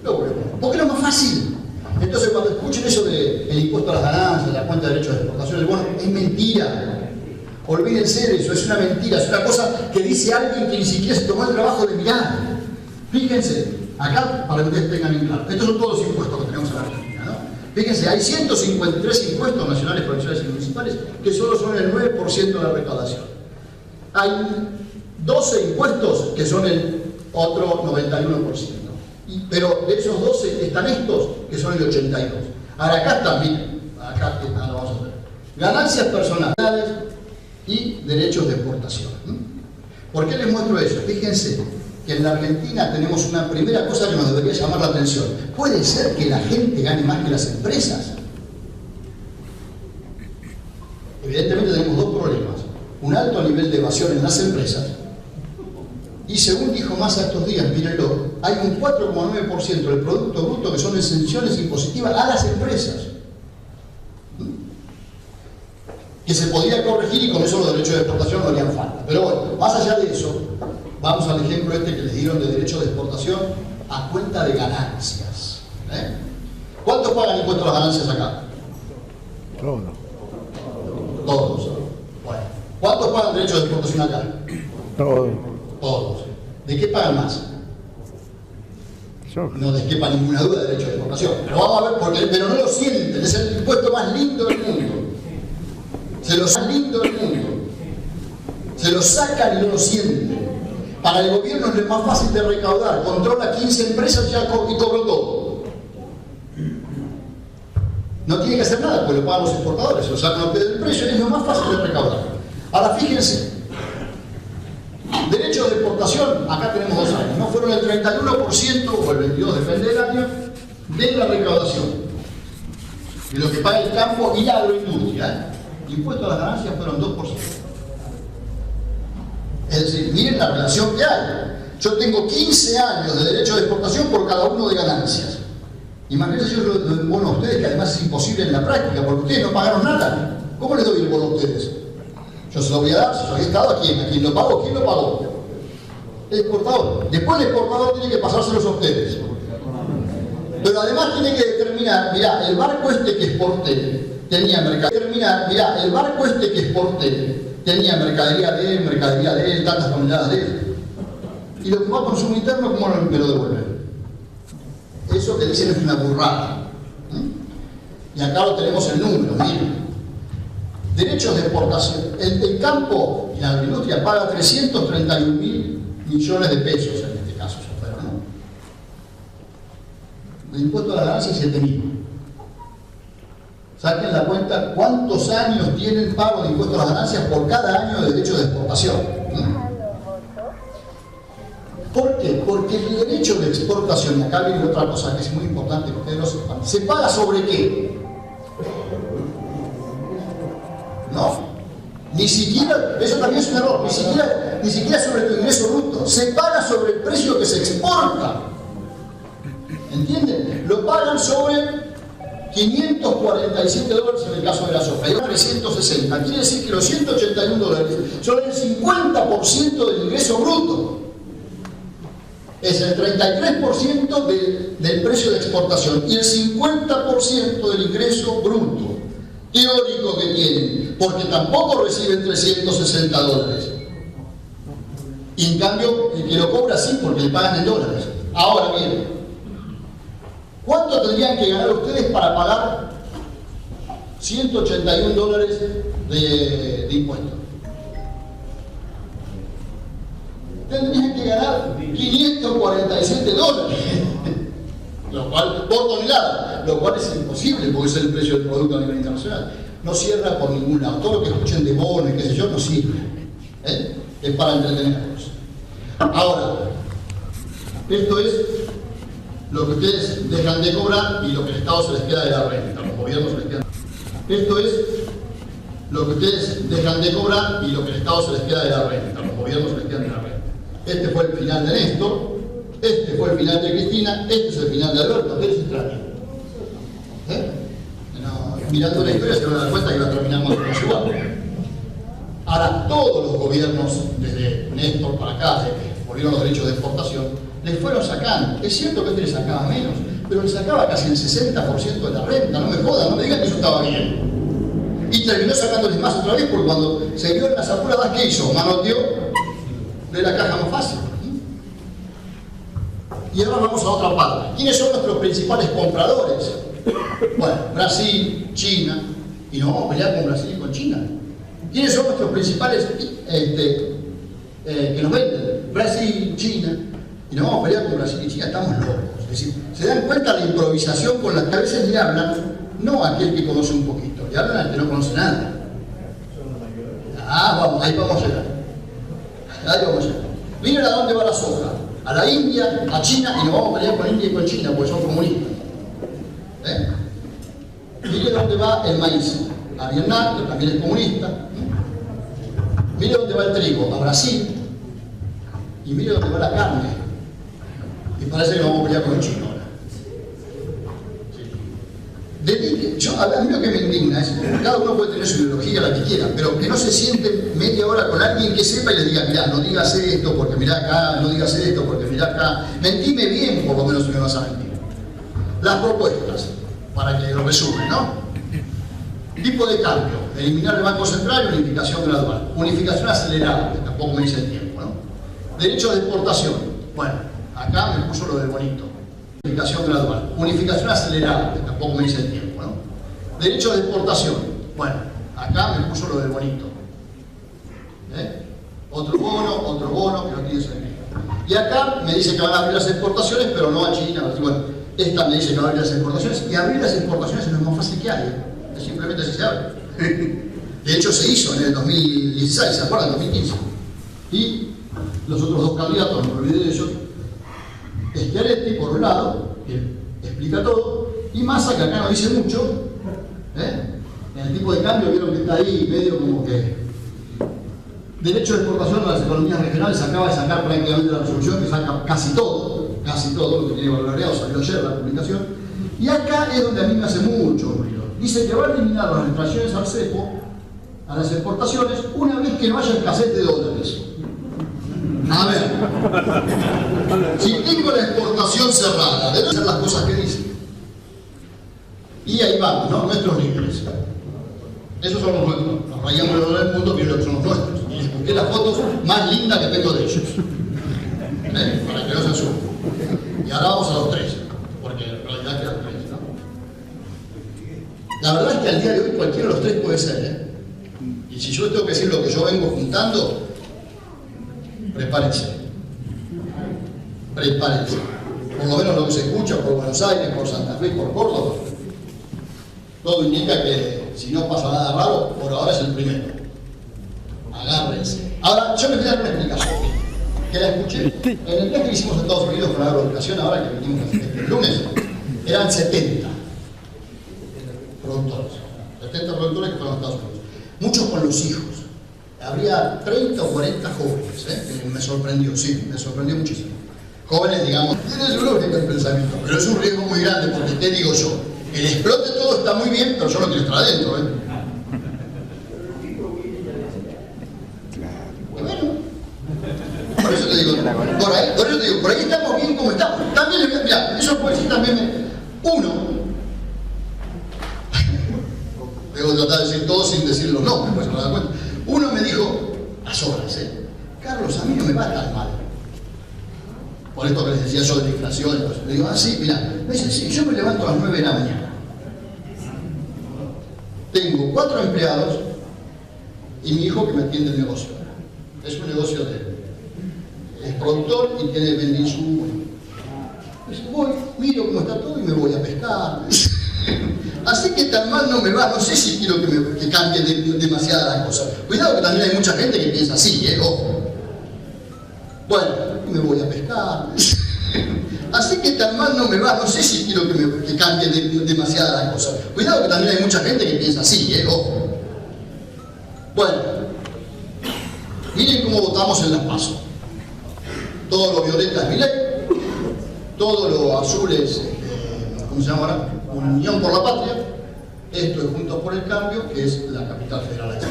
lo volvió? Porque era más fácil. Entonces, cuando escuchen eso del impuesto a las ganancias, la cuenta de derechos de exportación, bueno, es mentira. Olvídense de eso, es una mentira, es una cosa que dice alguien que ni siquiera se tomó el trabajo de mirar. Fíjense, acá, para que ustedes tengan bien claro, estos son todos los impuestos que tenemos en la Argentina, ¿no? Fíjense, hay 153 impuestos nacionales, provinciales y municipales que solo son el 9% de la recaudación. Hay 12 impuestos que son el otro 91%. Pero de esos 12 están estos que son el 82%. Ahora acá están, miren, acá lo vamos a ver. Ganancias personales y derechos de exportación. ¿Por qué les muestro eso? Fíjense que en la Argentina tenemos una primera cosa que nos debería llamar la atención. ¿Puede ser que la gente gane más que las empresas? Evidentemente tenemos dos problemas. Un alto nivel de evasión en las empresas y, según dijo Massa estos días, mírenlo, hay un 4,9% del Producto Bruto que son exenciones impositivas a las empresas, que se podría corregir, y con eso los derechos de exportación no harían falta. Pero bueno, más allá de eso, vamos al ejemplo este que les dieron de derechos de exportación a cuenta de ganancias. ¿Cuántos pagan impuestos a las ganancias acá? Todos. Todos. Bueno, ¿cuántos pagan derechos de exportación acá? Todos. Todos. ¿De qué pagan más? No les quepa ninguna duda de derechos de exportación. Pero vamos a ver, pero no lo sienten, es el impuesto más lindo del mundo. Se lo sacan y no lo sienten. Para el gobierno es lo más fácil de recaudar. Controla 15 empresas y cobró todo. No tiene que hacer nada, porque lo pagan los exportadores, se lo sacan a ustedes del precio, es lo más fácil de recaudar. Ahora fíjense, derechos de exportación, acá tenemos 2 años, no fueron el 31% o el 22%, depende del año, de la recaudación. De lo que paga el campo y la agroindustria. Impuestos a las ganancias fueron 2%. Es decir, miren la relación que hay. Yo tengo 15 años de derecho de exportación por cada uno de ganancias. Imagínense, yo doy el bono a ustedes, que además es imposible en la práctica, porque ustedes no pagaron nada. ¿Cómo les doy el bono a ustedes? Yo se lo voy a dar, si yo había estado a quién lo pagó, ¿quién lo pagó? El exportador. Después el exportador tiene que pasárselos a ustedes. Pero además tiene que determinar, mirá, el barco este que exporté tenía mercadería de él, tantas toneladas de él. Y lo que va a consumo interno, ¿cómo me lo devuelven? Eso que dicen es una burrada. Y acá lo tenemos el número, miren. Derechos de exportación. El campo y la agroindustria paga 331.000 millones de pesos en este caso, ¿no? El impuesto a la ganancia es 7.000. Saquen la cuenta cuántos años tiene el pago de impuestos a las ganancias por cada año de derecho de exportación. ¿Por qué? Porque el derecho de exportación, y acá viene otra cosa que es muy importante que ustedes lo sepan, ¿se paga sobre qué? No. Ni siquiera, eso también es un error, ni siquiera sobre tu ingreso bruto. Se paga sobre el precio que se exporta. ¿Entienden? Lo pagan sobre 547 dólares en el caso de la soja, y 360. Quiere decir que los 181 dólares son el 50% del ingreso bruto. Es el 33% del precio de exportación y el 50% del ingreso bruto teórico que tienen, porque tampoco reciben 360 dólares. Y en cambio, el que lo cobra sí, porque le pagan en dólares. Ahora bien, ¿cuánto tendrían que ganar ustedes para pagar 181 dólares de impuestos? Tendrían que ganar 547 dólares, lo cual, por tonelada, lo cual es imposible porque es el precio del producto a nivel internacional. No cierra por ningún lado. Todo lo que escuchen de bono y qué sé yo no sirve. Es para entretenerlos. Ahora, esto es lo que ustedes dejan de cobrar y lo que el Estado se les queda de la renta, los gobiernos se les quedan. Esto es lo que ustedes dejan de cobrar y lo que el Estado se les queda de la renta, los gobiernos se les quedan de la renta. Este fue el final de Néstor, este fue el final de Cristina, este es el final de Alberto. ¿Qué les extraña? Mirando la historia se van a dar cuenta que va a terminar más o menos igual. Ahora, todos los gobiernos, desde Néstor para acá, desde que volvieron los derechos de exportación, les fueron sacando. Es cierto que este le sacaba menos, pero le sacaba casi el 60% de la renta. No me jodan, no me digan que eso estaba bien. Y terminó sacándoles más otra vez, porque cuando se vio en las apuradas, ¿qué hizo? Manoteó de la caja más fácil. Y ahora vamos a otra parte. ¿Quiénes son nuestros principales compradores? Bueno, Brasil, China, y nos vamos a pelear con Brasil y con China. ¿Quiénes son nuestros principales que nos venden? Brasil, China, y nos vamos a pelear con Brasil y China. Estamos locos. Es decir, se dan cuenta de la improvisación con la que a veces le hablan, no a aquel que conoce un poquito, le hablan al que no conoce nada. Vamos, ahí vamos a llegar. Ahí vamos a llegar. Miren a dónde va la soja. A la India, a China, y nos vamos a pelear con India y con China, porque son comunistas. Mire dónde va el maíz, a Vietnam, que también es comunista. Mire dónde va el trigo, a Brasil. Y mire dónde va la carne. Y parece que nos vamos a pelear con los chinos ahora. A mí lo que me indigna es que cada uno puede tener su ideología, la que quiera, pero que no se sienten media hora con alguien que sepa y les diga, mirá, no digas esto porque mirá acá, no digas esto porque mirá acá. Mentime bien, por lo menos me vas a mentir. Las propuestas, para que lo resumen, ¿no? Tipo de cambio, eliminar el Banco Central y unificación gradual. Unificación acelerada, que tampoco me dice el tiempo, ¿no? Derechos de exportación, bueno, acá me puso lo del bonito. Unificación gradual. Unificación acelerada, que tampoco me dice el tiempo, ¿no? Derechos de exportación, bueno, acá me puso lo del bonito. Otro bono, que no tiene sentido. Y acá me dice que van a abrir las exportaciones, pero no a China. Bueno, esta me dice que va a abrir las exportaciones, y abrir las exportaciones es lo más fácil que hay. Es simplemente si se abre. De hecho, se hizo en el 2016, ¿se acuerdan? 2015. Y los otros dos candidatos, no me olvidé de ellos, Schiaretti, por un lado, que explica todo, y Massa, que acá no dice mucho, en el tipo de cambio vieron que está ahí medio como que derecho de exportación a las economías regionales acaba de sacar prácticamente la resolución que saca casi todo lo que tiene valor agregado, salió ayer la publicación, y acá es donde a mí me hace mucho ruido. Dice que va a eliminar las restricciones al cepo, a las exportaciones, una vez que no haya escasez de dólares. A ver, si tengo la exportación cerrada, deben ser las cosas que dicen. Y ahí vamos, ¿no? Nuestros líderes. Esos son los nuestros. Nos rayamos los del mundo, pero son los nuestros. Y les busqué las fotos más lindas que tengo de ellos. Para que no se asusten. Y ahora vamos a los tres, porque en realidad quedan tres, ¿no? La verdad es que al día de hoy cualquiera de los tres puede ser, Y si yo tengo que decir lo que yo vengo juntando, prepárense. Por lo menos lo que se escucha por Buenos Aires, por Santa Fe, por Córdoba, todo indica que si no pasa nada raro, por ahora es el primero. Agárrense. Ahora, yo les voy a dar una explicación, que la escuché en el viaje que hicimos en Estados Unidos con la agroeducación, ahora que vinimos el lunes, eran 70 productores. 70 productores que fueron a Estados Unidos. Muchos con los hijos. habría 30 o 40 jóvenes, que me sorprendió, sí, me sorprendió muchísimo. Jóvenes, digamos, tiene su lógica el pensamiento, pero es un riesgo muy grande porque te digo yo, el explote todo está muy bien, pero yo no quiero estar adentro, Y bueno, por eso te digo, por ahí estamos bien como estamos. También, mira, eso puede decir también, debo tratar de decir todo sin decir los nombres, pues se me da cuenta. Uno me dijo, a solas, Carlos, a mí no me va tan mal. Por esto que les decía yo de la inflación, pues, le digo, sí, mirá, me dice, sí, yo me levanto a las 9 de la mañana. Tengo 4 empleados y mi hijo que me atiende el negocio. Es un negocio es productor y tiene vendinsumo. Voy, miro cómo está todo y me voy a pescar. Así que tan mal no me va, no sé si quiero que cambie demasiada la cosa. Cuidado que también hay mucha gente que piensa así, ojo. Bueno, me voy a pescar. Así que tan mal no me va, no sé si quiero que cambie demasiada la cosa. Cuidado que también hay mucha gente que piensa así, ojo. Bueno, miren cómo votamos en las PASO. Todo lo violeta es Milei, todo lo azul es, ¿cómo se llama ahora? Unión por la Patria. Esto es Juntos por el Cambio, que es la capital federal de Chile.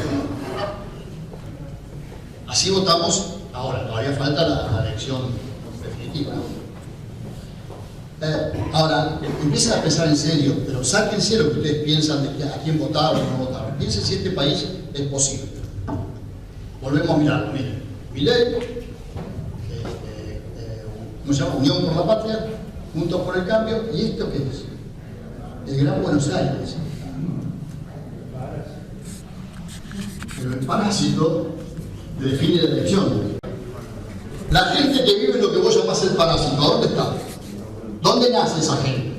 Así votamos ahora, todavía falta la elección definitiva, ¿no? Ahora, empiecen a pensar en serio, pero sáquense lo que ustedes piensan de a quién votar o no votar. Piensen si este país es posible. Volvemos a mirarlo, miren. Milei, ¿cómo se llama? Unión por la Patria, Juntos por el Cambio, ¿y esto qué es? El Gran Buenos Aires. Pero el parásito define la elección. La gente que vive en lo que vos llamás el parásito, ¿a dónde está? ¿Dónde nace esa gente?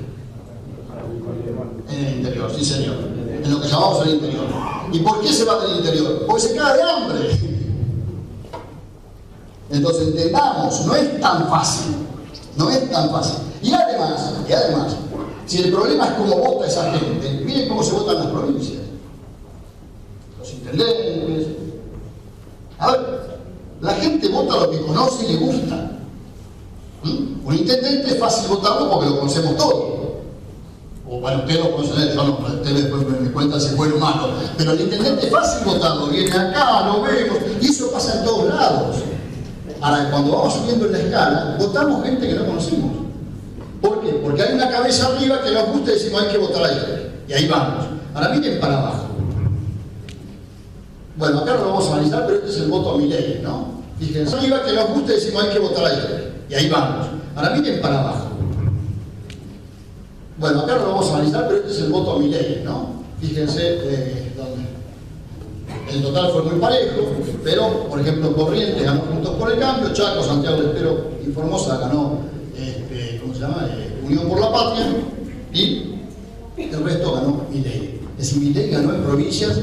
En el interior, sí señor. En lo que llamamos el interior. ¿Y por qué se va del interior? Porque se cae de hambre. Entonces entendamos, no es tan fácil. No es tan fácil. Y además, si el problema es cómo vota esa gente, miren cómo se votan las provincias. Los intendentes. A ver, la gente vota lo que conoce y le gusta. Un intendente es fácil votarlo porque lo conocemos todos. O bueno, ustedes lo conocen, yo no, ustedes después me cuentan si es bueno o malo. Pero el intendente es fácil votarlo, viene acá, lo vemos, y eso pasa en todos lados. Ahora, cuando vamos subiendo en la escala, votamos gente que no conocimos. ¿Por qué? Porque hay una cabeza arriba que nos gusta y decimos hay que votar ahí. Y ahí vamos. Ahora miren para abajo. Bueno, acá lo vamos a analizar, pero este es el voto a Milei, ¿no? Fíjense, arriba que nos gusta y decimos hay que votar ahí. Y ahí vamos. Ahora miren para abajo. Bueno, acá lo vamos a analizar, pero este es el voto a Milei, ¿no? Fíjense, el total fue muy parejo, pero, por ejemplo, Corrientes ganó Juntos por el Cambio, Chaco, Santiago del Estero y Formosa ganó, ¿cómo se llama? Unión por la Patria, y el resto ganó Milei. Es decir, Milei ganó en provincias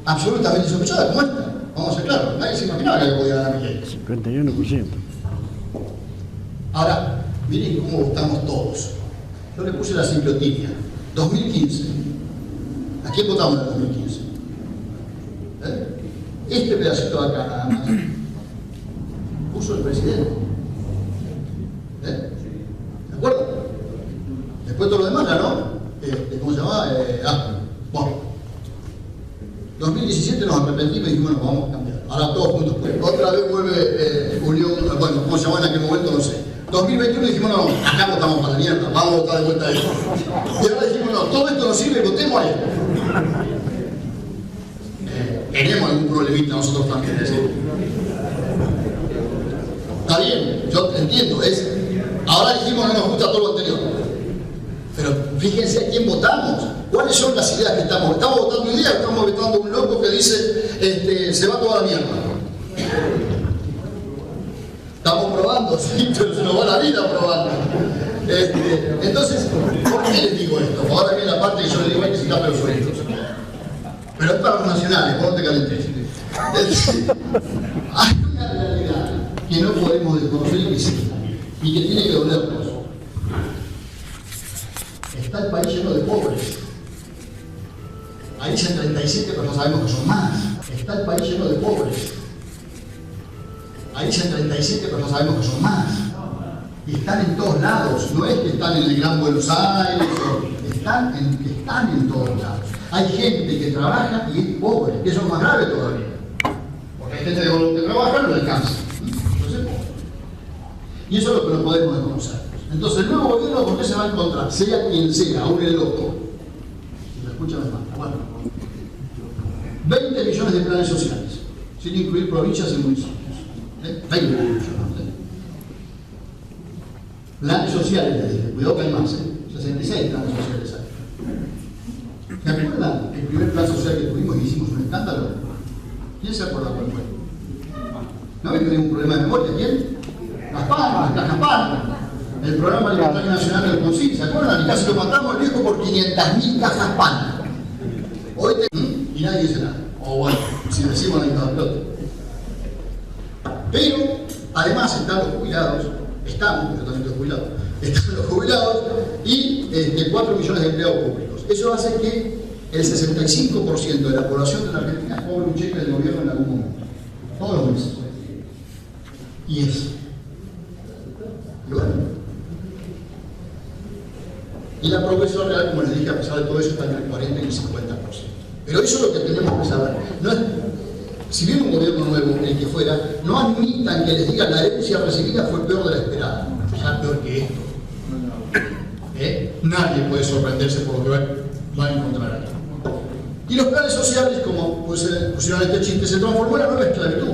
absolutamente sospechadas, como esta. Vamos a ser claros, nadie se imaginaba que podía ganar Milei. 51%. Ahora, miren cómo votamos todos. Yo le puse la ciclotimia. 2015. ¿A quién votamos en el 2015? Este pedacito de acá nada más puso el presidente. ¿De acuerdo? Después todo lo demás ganó, ¿cómo se llama? Bueno. 2017 nos arrepentimos y dijimos, bueno, vamos a cambiar. Ahora todos juntos. Otra vez vuelve Unión, bueno, ¿cómo se llama en aquel momento? No sé. 2021 dijimos, no, acá votamos para la mierda, vamos a votar de vuelta a esto. Y ahora dijimos, no, todo esto nos sirve, votemos a esto. Tenemos algún problemita nosotros también, es decir. Está bien, yo entiendo, ahora dijimos no nos gusta todo lo anterior. Pero fíjense a quién votamos. ¿Cuáles son las ideas que estamos? ¿Estamos votando ideas? ¿Estamos votando un loco que dice se va toda la mierda? Estamos probando, sí, pero se nos va la vida probando. Entonces, ¿por qué les digo esto? Ahora viene la parte que yo les digo hay que se tapen los oídos. Pero es para los nacionales, vos no te calentes. Hay una realidad que no podemos desconocer y que tiene que dolernos. Está el país lleno de pobres. Ahí dicen 37, pero no sabemos que son más. Está está el país lleno de pobres. Ahí dicen 37, pero no sabemos que son más. Y están en todos lados, no es que están en el Gran Buenos Aires, están en todos lados. Hay gente que trabaja y es pobre, que eso es más grave todavía. Porque hay gente que trabaja y no le alcanza. Entonces es pobre. Y eso es lo que no podemos desconocer. Entonces el nuevo gobierno, ¿por qué se va a encontrar? Sea quien sea, aún el loco. Si me escuchan, me mata. Bueno, 20 millones de planes sociales, sin incluir provincias y municipios. 20 millones. Planes sociales, les dije, cuidado que hay más, 66 planes sociales hay. ¿Se acuerdan el primer plan social que tuvimos y hicimos un escándalo? ¿Quién se acuerda cuál fue? ¿No ven que tenía un problema de memoria? ¿Quién? Las Palmas, Cajas Palmas. El programa alimentario nacional del Consil, ¿se acuerdan? Y casi lo matamos al viejo por 500.000 cajas Palmas. Hoy y nadie dice nada. O bueno, si decimos la dictadura. Pero, además están los jubilados, están los jubilados y 4 millones de empleados públicos. Eso hace que el 65% de la población de la Argentina cobre un cheque del gobierno en algún momento. Todos los meses. Y eso. Y bueno. Y la progresión real, como les dije, a pesar de todo eso, está entre el 40 y el 50%. Pero eso es lo que tenemos que saber. No es, si viene un gobierno nuevo, el que fuera, no admitan que les digan la herencia recibida fue peor de la esperada. Ya peor que esto. Nadie puede sorprenderse por lo que va a encontrar aquí. Y los planes sociales, como pusieron este chiste, se transformó en la nueva esclavitud.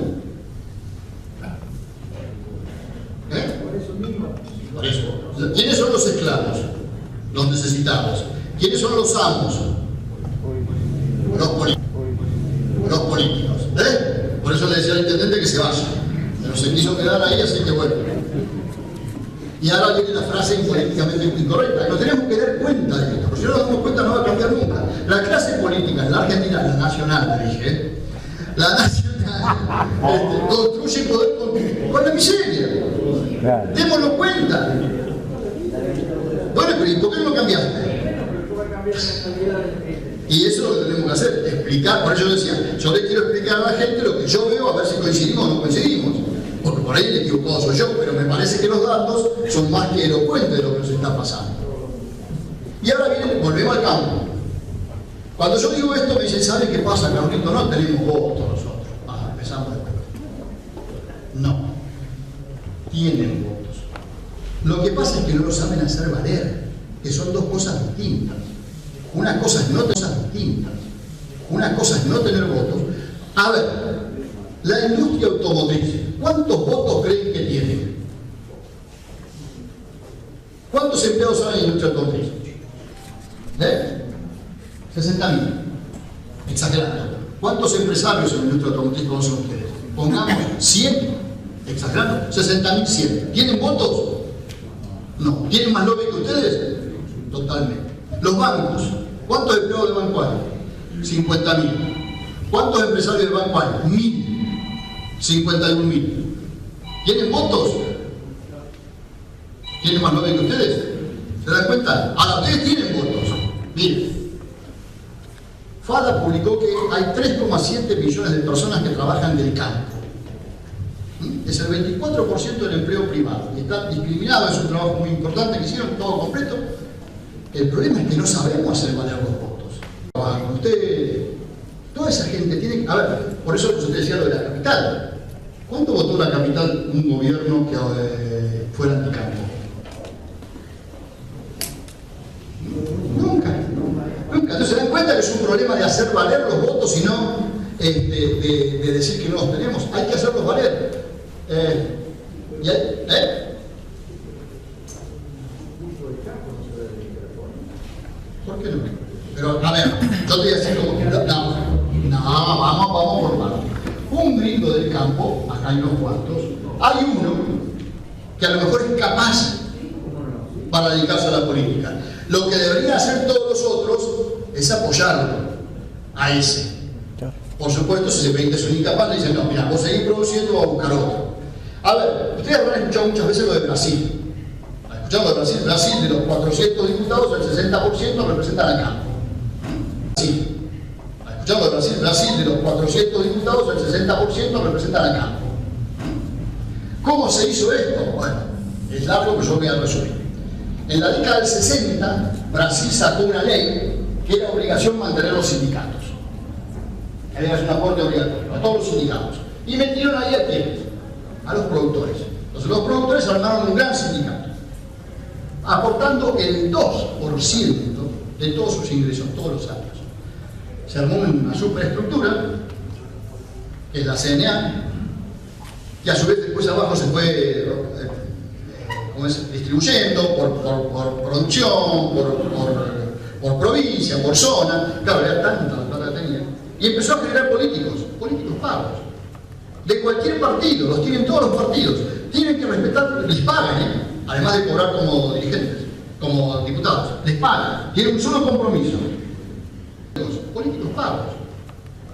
Por eso. ¿Quiénes son los esclavos? Los necesitados. ¿Quiénes son los amos? Los políticos. Por eso le decía al intendente que se vaya. Pero se quiso quedar ahí, así que bueno. Y ahora viene la frase políticamente incorrecta. Nos tenemos que dar cuenta de esto, porque si no nos damos cuenta no va a cambiar nunca. La clase política en la Argentina, la nacional, le dije, la nacional construye poder con la miseria. Démonos cuenta. Bueno, pero ¿y por qué no cambiaste? Y eso es lo que tenemos que hacer, explicar. Por eso yo decía, yo le quiero explicar a la gente lo que yo veo, a ver si coincidimos o no coincidimos. Porque por ahí el equivocado soy yo, pero me parece que los datos son más que elocuentes de lo que nos está pasando. Y ahora viene, volvemos al campo. Cuando yo digo esto me dicen, ¿sabes qué pasa, Carlito? No tenemos votos nosotros. Empezamos después. No. Tienen votos. Lo que pasa es que no lo saben hacer valer, que son dos cosas distintas. Una cosa es no tener votos. A ver, la industria automotriz, ¿cuántos votos creen que tiene? ¿Cuántos empleados hay en la industria automotriz? 60.000. Exagerando. ¿Cuántos empresarios en la industria automotriz conocen ustedes? Pongamos 100. Exagerando. 60.000, 100. ¿Tienen votos? No. ¿Tienen más lobby que ustedes? Totalmente. Los bancos. ¿Cuántos empleados de banco hay? 50.000. ¿Cuántos empresarios de banco hay? 1.000. 51.000. ¿Tienen votos? ¿Tienen más lobby que ustedes? ¿Se dan cuenta? Ahora ustedes tienen votos. Miren. FADA publicó que hay 3,7 millones de personas que trabajan del campo. Es el 24% del empleo privado. Y está discriminado, es un trabajo muy importante que hicieron, todo completo. El problema es que no sabemos hacer valer los votos. Usted, toda esa gente tiene que... A ver, por eso usted decía lo de la capital. ¿Cuánto votó la capital un gobierno que fuera anticampo? Nunca. Entonces se dan cuenta que es un problema de hacer valer los votos y no de decir que no los tenemos. Hay que hacerlos valer. ¿Por qué no? Pero, a ver, yo te voy a decir como que vamos por partes. Un gringo del campo, acá hay unos cuantos, hay uno que a lo mejor es capaz para dedicarse a la política. Lo que deberían hacer todos los otros es apoyarlo a ese. Por supuesto, si se ven que son incapaces, dicen, no, mira, vos seguís produciendo, vamos a buscar otro. A ver, ustedes habrán escuchado muchas veces lo de Brasil. Escuchamos de Brasil. Brasil, de los 400 diputados, el 60% representan al campo. Sí. escuchando de Brasil. Brasil, de los 400 diputados, el 60% representan al campo. ¿Cómo se hizo esto? Bueno, es largo, pero yo voy a resumir. En la década del 60, Brasil sacó una ley que era obligación mantener los sindicatos. Que había un aporte obligatorio a todos los sindicatos. Y metieron ahí a quiénes? A los productores. Entonces los productores armaron un gran sindicato, aportando el 2% de todos sus ingresos todos los años. Se armó una superestructura, que es la CNA, que a su vez después abajo se fue distribuyendo por producción, por provincia, por zona. Claro, era tanta la plata que tenía. Y empezó a generar políticos pagos, de cualquier partido, los tienen todos los partidos. Tienen que respetar, les pagan, además de cobrar como dirigentes, como diputados, les pagan. Tienen un solo compromiso. Políticos pagos,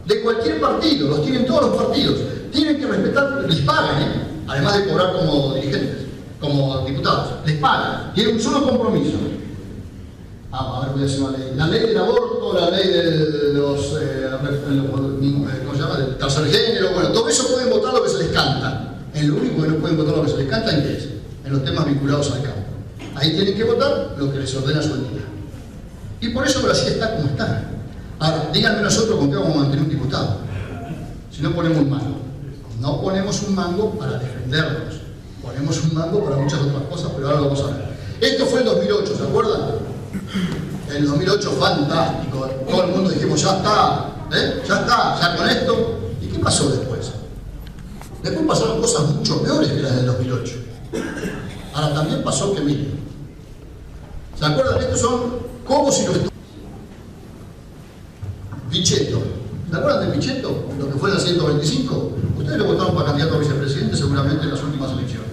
de cualquier partido, los tienen todos los partidos. Tienen que respetar, les pagan, además de cobrar como dirigentes, como diputados, les pagan. Tienen un solo compromiso. A ver, voy a decir una ley. La ley del aborto, la ley de los, ¿cómo se llama? Del tercer género, bueno, todo eso pueden votar lo que se les canta. En lo único que no pueden votar lo que se les canta, ¿en qué es? En los temas vinculados al campo. Ahí tienen que votar lo que les ordena su entidad. Y por eso Brasil está como está. Ahora, díganme nosotros con qué vamos a mantener un diputado. Si no ponemos un mango. No ponemos un mango para defendernos. Ponemos un mango para muchas otras cosas, pero ahora lo vamos a ver. Esto fue el 2008, ¿se acuerdan? En el 2008 fantástico. Todo el mundo dijimos, ya está, ya con esto. ¿Y qué pasó después? Después pasaron cosas mucho peores que las del 2008. Ahora también pasó que, miren, ¿se acuerdan? Estos son como si los... Pichetto. ¿Se acuerdan de Pichetto? Lo que fue en la 125. Ustedes lo votaron para candidato a vicepresidente seguramente en las últimas elecciones.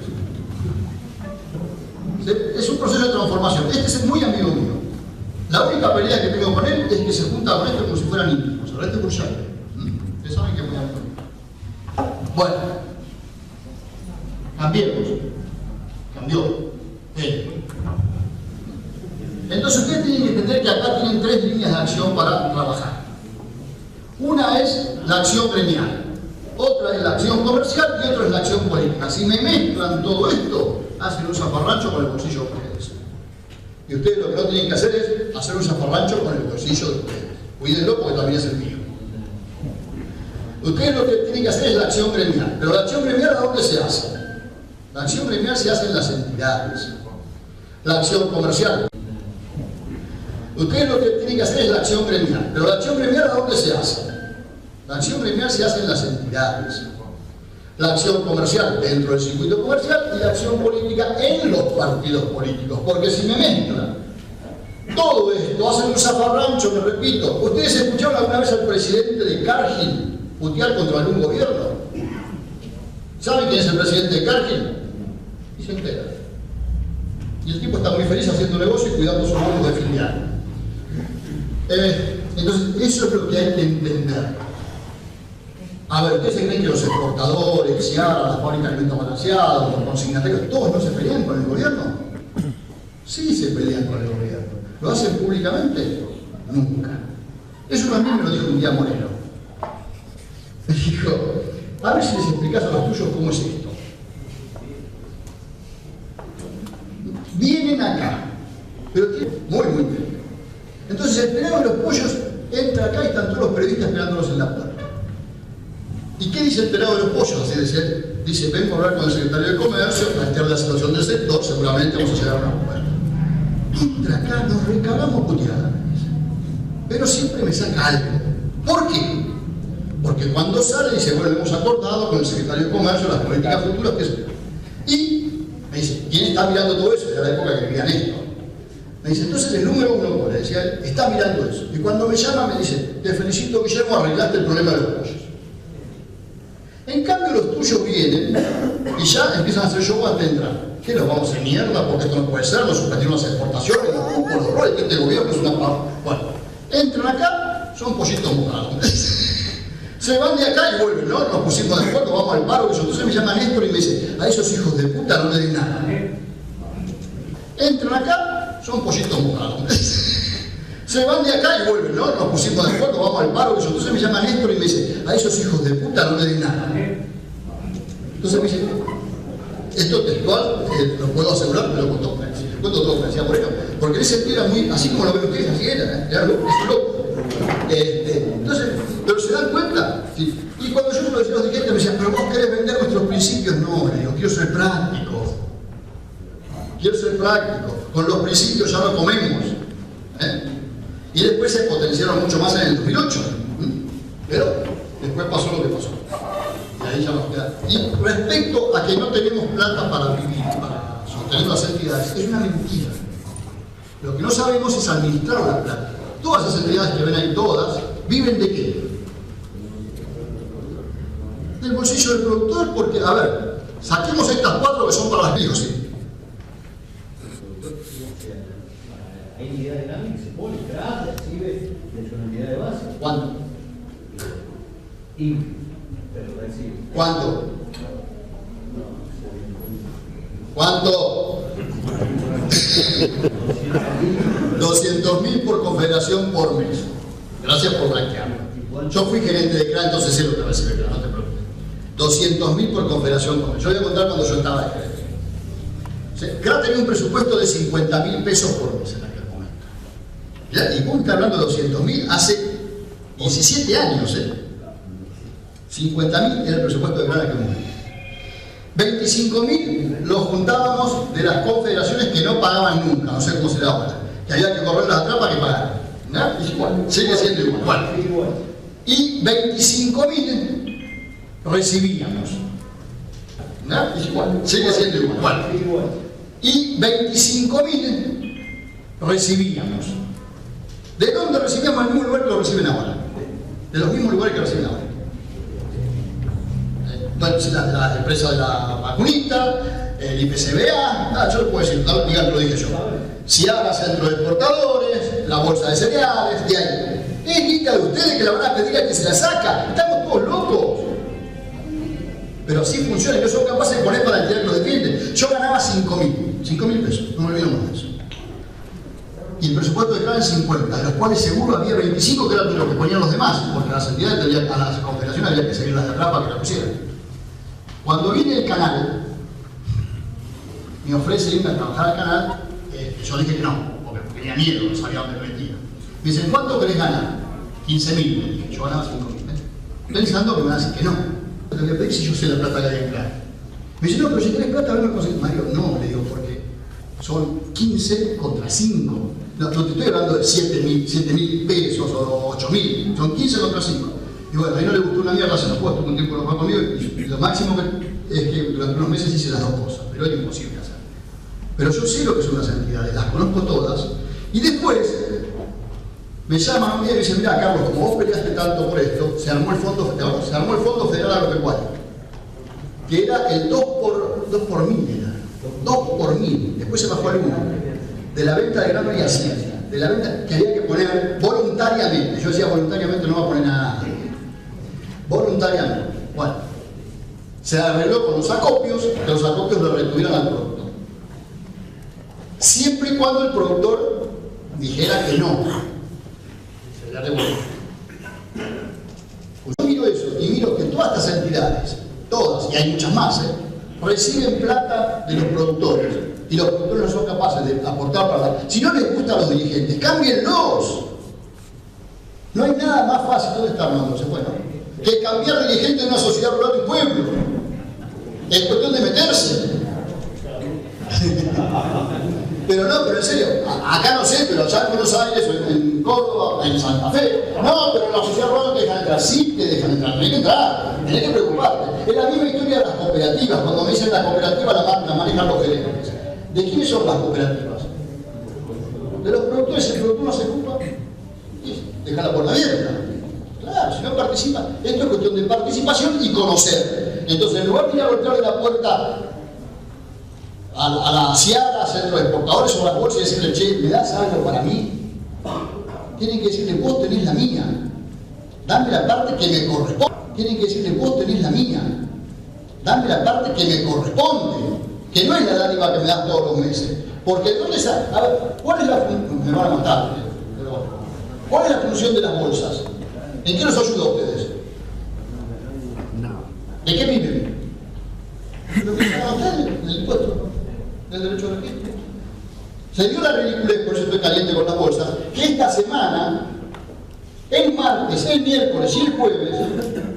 Es un proceso de transformación. Este es muy amigo mío. La única pelea que tengo con él es que se junta con esto como si fueran íntimos. Ahora este Bursaco. Ustedes saben que es muy amigo mío. Bueno. Cambiemos. Cambió. Entonces ustedes tienen que entender que acá tienen 3 líneas de acción para trabajar. Una es la acción gremial, otra es la acción comercial y otra es la acción política. Si me mezclan todo esto, hacen un zafarrancho con el bolsillo de ustedes. Y ustedes lo que no tienen que hacer es hacer un zafarrancho con el bolsillo de ustedes. Cuídenlo porque también es el mío. Ustedes lo que tienen que hacer es la acción gremial. Pero la acción gremial, ¿a dónde se hace? La acción gremial se hace en las entidades. La acción comercial. Ustedes lo que tienen que hacer es la acción gremial. Pero la acción gremial, ¿a dónde se hace? La acción gremial se hace en las entidades. La acción comercial dentro del circuito comercial y la acción política en los partidos políticos. Porque si me mezclan todo esto, hacen un zafarrancho, me repito. ¿Ustedes escucharon alguna vez al presidente de Cargill putear contra algún gobierno? ¿Saben quién es el presidente de Cargill? Y se entera. Y el tipo está muy feliz haciendo negocio y cuidando sus bonos de filial. Entonces, eso es lo que hay que entender. A ver, ¿ustedes se creen que los exportadores, que se hagan las fábricas de alimentos balanceados, los consignatarios, todos no se pelean con el gobierno? Sí se pelean con el gobierno. ¿Lo hacen públicamente? Nunca. Eso también me lo dijo un día Moreno. Me dijo, a ver si les explicás a los tuyos cómo es esto. Vienen acá, pero tienen muy bien. Entonces el pelado de los pollos entra acá y están todos los periodistas esperándolos en la puerta. ¿Y qué dice el pelado de los pollos? Así dice, vengo a hablar con el secretario de Comercio, plantear la situación del sector, seguramente vamos a llegar a un acuerdo. Entra acá, nos recabamos puteada. Pero siempre me saca algo. ¿Por qué? Porque cuando sale dice, bueno, hemos acordado con el secretario de Comercio las políticas futuras que es... Y me dice, ¿quién está mirando todo eso? De la época que vivían esto. Me dice, entonces el número 1, le decía él, está mirando eso. Y cuando me llama me dice, te felicito Guillermo, arreglaste el problema de los pollos. En cambio los tuyos vienen y ya empiezan a hacer show hasta entrar. ¿Qué los vamos a hacer mierda? Porque esto no puede ser, nos suspendieron las exportaciones, los cupos, los roles, que este gobierno es una... Bueno, entran acá, son pollitos mojados. Se van de acá y vuelven, ¿no? Nos pusimos de acuerdo, vamos al paro, que entonces me llama Néstor y me dice, a esos hijos de puta no le den nada. Entran acá, son pollitos mojados. Se van de acá y vuelven, ¿no? Nos pusimos de acuerdo, vamos al paro, entonces me llama Néstor y me dice, a esos hijos de puta no le den nada. Entonces me dice, esto textual, lo puedo asegurar, me lo contó Francia. Le cuento todo Francia, por ejemplo, porque en ese sentido era muy, así como lo ven ustedes, así era loco, es loco. Entonces, pero se dan cuenta, ¿sí? Y cuando yo lo decía a los dirigentes me decían, pero vos querés vender nuestros principios, no, le digo, quiero ser práctico. Quiero ser práctico, con los principios ya no comemos. Y después se potenciaron mucho más en el 2008. Pero después pasó lo que pasó. Y ahí ya nos queda. Y respecto a que no tenemos plata para vivir, para sostener las entidades, es una mentira. Lo que no sabemos es administrar la plata. Todas esas entidades que ven ahí, todas, ¿viven de qué? Del bolsillo del productor, porque, a ver, saquemos estas 4 que son para las bios, Hay unidad dinámica que se pone, craft, recibe de su unidad de base. ¿Cuánto? Pero recibe. ¿Cuánto? ¿Cuánto? 200.000 por confederación por mes. Gracias por blanquearlo. Yo fui gerente de CRA, entonces sé lo que recibe CRA, no te preocupes. 200.000 por confederación por mes. Yo voy a contar cuando yo estaba de gerente. CRA tenía un presupuesto de 50.000 pesos por mes en aquel momento. ¿Ya? Y punta hablando de 200.000 hace 17 años. 50.000 era el presupuesto de CRA en aquel momento. 25.000 los juntábamos de las confederaciones que no pagaban nunca, no sé cómo será ahora, que había que correrlas atrás para que pagaran. ¿No? Igual, sigue siendo igual. Y 25.000 recibíamos. ¿No? Igual, sigue siendo igual. Y 25.000 recibíamos. ¿De dónde recibíamos? El mismo lugar que lo reciben ahora. De los mismos lugares que reciben ahora. Bueno, la empresa de la vacunita, el IPCBA, yo lo puedo decir, digan, lo dije yo. Ciara, Centro de Exportadores, la Bolsa de Cereales, de ahí. Es guita de ustedes que la van a pedir a que se la saca. Estamos todos locos. Pero así funciona, yo soy capaz de poner para el que lo defiende. Yo ganaba 5.000 pesos, no me olvido más de eso. Y el presupuesto de CRA en 50, de los cuales seguro había 25 que eran de lo que ponían los demás, porque las entidades, a las confederaciones había que seguirlas de atrás para que la pusieran. Cuando viene el canal, me ofrece irme a trabajar al canal, yo dije que no, porque tenía miedo, no sabía dónde me metía. Me dicen, ¿cuánto querés ganar? 15.000. Yo ganaba 5.000. Pensando que me van a decir que no. Te voy a pedir si yo sé la plata que hay en CRA. Me dice, no, pero si tenés plata, venme a conseguir. Mario, no, le digo, porque son 15 contra 5. No te estoy hablando de 7.000 pesos o 8.000, son 15 contra 5. Y bueno, a mí no le gustó una mierda, se nos puesto un tiempo enojado conmigo y lo máximo que es que durante unos meses hice las dos cosas, pero es imposible hacer. Pero yo sé lo que son las entidades, las conozco todas, y después me llaman un día y me dicen, mira Carlos, como vos peleaste tanto por esto, se armó el Fondo Federal Agropecuario, que era el 2 por 1000 era, 2 por 1000, después se bajó al 1, de la venta de grano y así, de la venta que había que poner voluntariamente, yo decía voluntariamente no va a poner nada. Voluntariamente. Bueno, se arregló con los acopios, que los acopios lo retuvieran al productor. Siempre y cuando el productor dijera que no. Se le devuelve. Pues yo miro eso y miro que todas estas entidades, todas, y hay muchas más, reciben plata de los productores. Y los productores no son capaces de aportar para la... Si no les gusta a los dirigentes, cámbienlos. No hay nada más fácil. ¿Dónde está Armando? Se fue, ¿no? Que cambiar dirigente de una sociedad rural de un pueblo. Es cuestión de meterse. Pero no, pero en serio, acá no sé, pero allá en Buenos Aires, en Córdoba, en Santa Fe, no, pero en la sociedad rural no te dejan entrar. Sí, te dejan entrar, tenés que entrar, tenés que preocuparte. Es la misma historia de las cooperativas. Cuando me dicen la cooperativa la manejan los gerentes. ¿De quiénes son las cooperativas? De los productores. El productor no se ocupa, deja la puerta abierta. Claro, si no participa, esto es cuestión de participación y conocer. Entonces, en lugar de ir a golpearle la puerta a la Ciara, Centro de Exportadores o a las bolsas y decirle, che, ¿me das algo para mí? Tienen que decirle, vos tenés la mía, dame la parte que me corresponde. Tienen que decirle, vos tenés la mía, dame la parte que me corresponde, que no es la dádiva que me das todos los meses. Porque ¿dónde está? A ver, ¿cuál es la función? Me van a matar, pero ¿Cuál es la función de las bolsas? ¿En qué nos ayuda a ustedes? ¿De qué viven? Lo que pagan ustedes, del impuesto, del derecho de registro. Se dio la ridiculez, por eso estoy caliente con las bolsas, que esta semana, el martes, el miércoles y el jueves,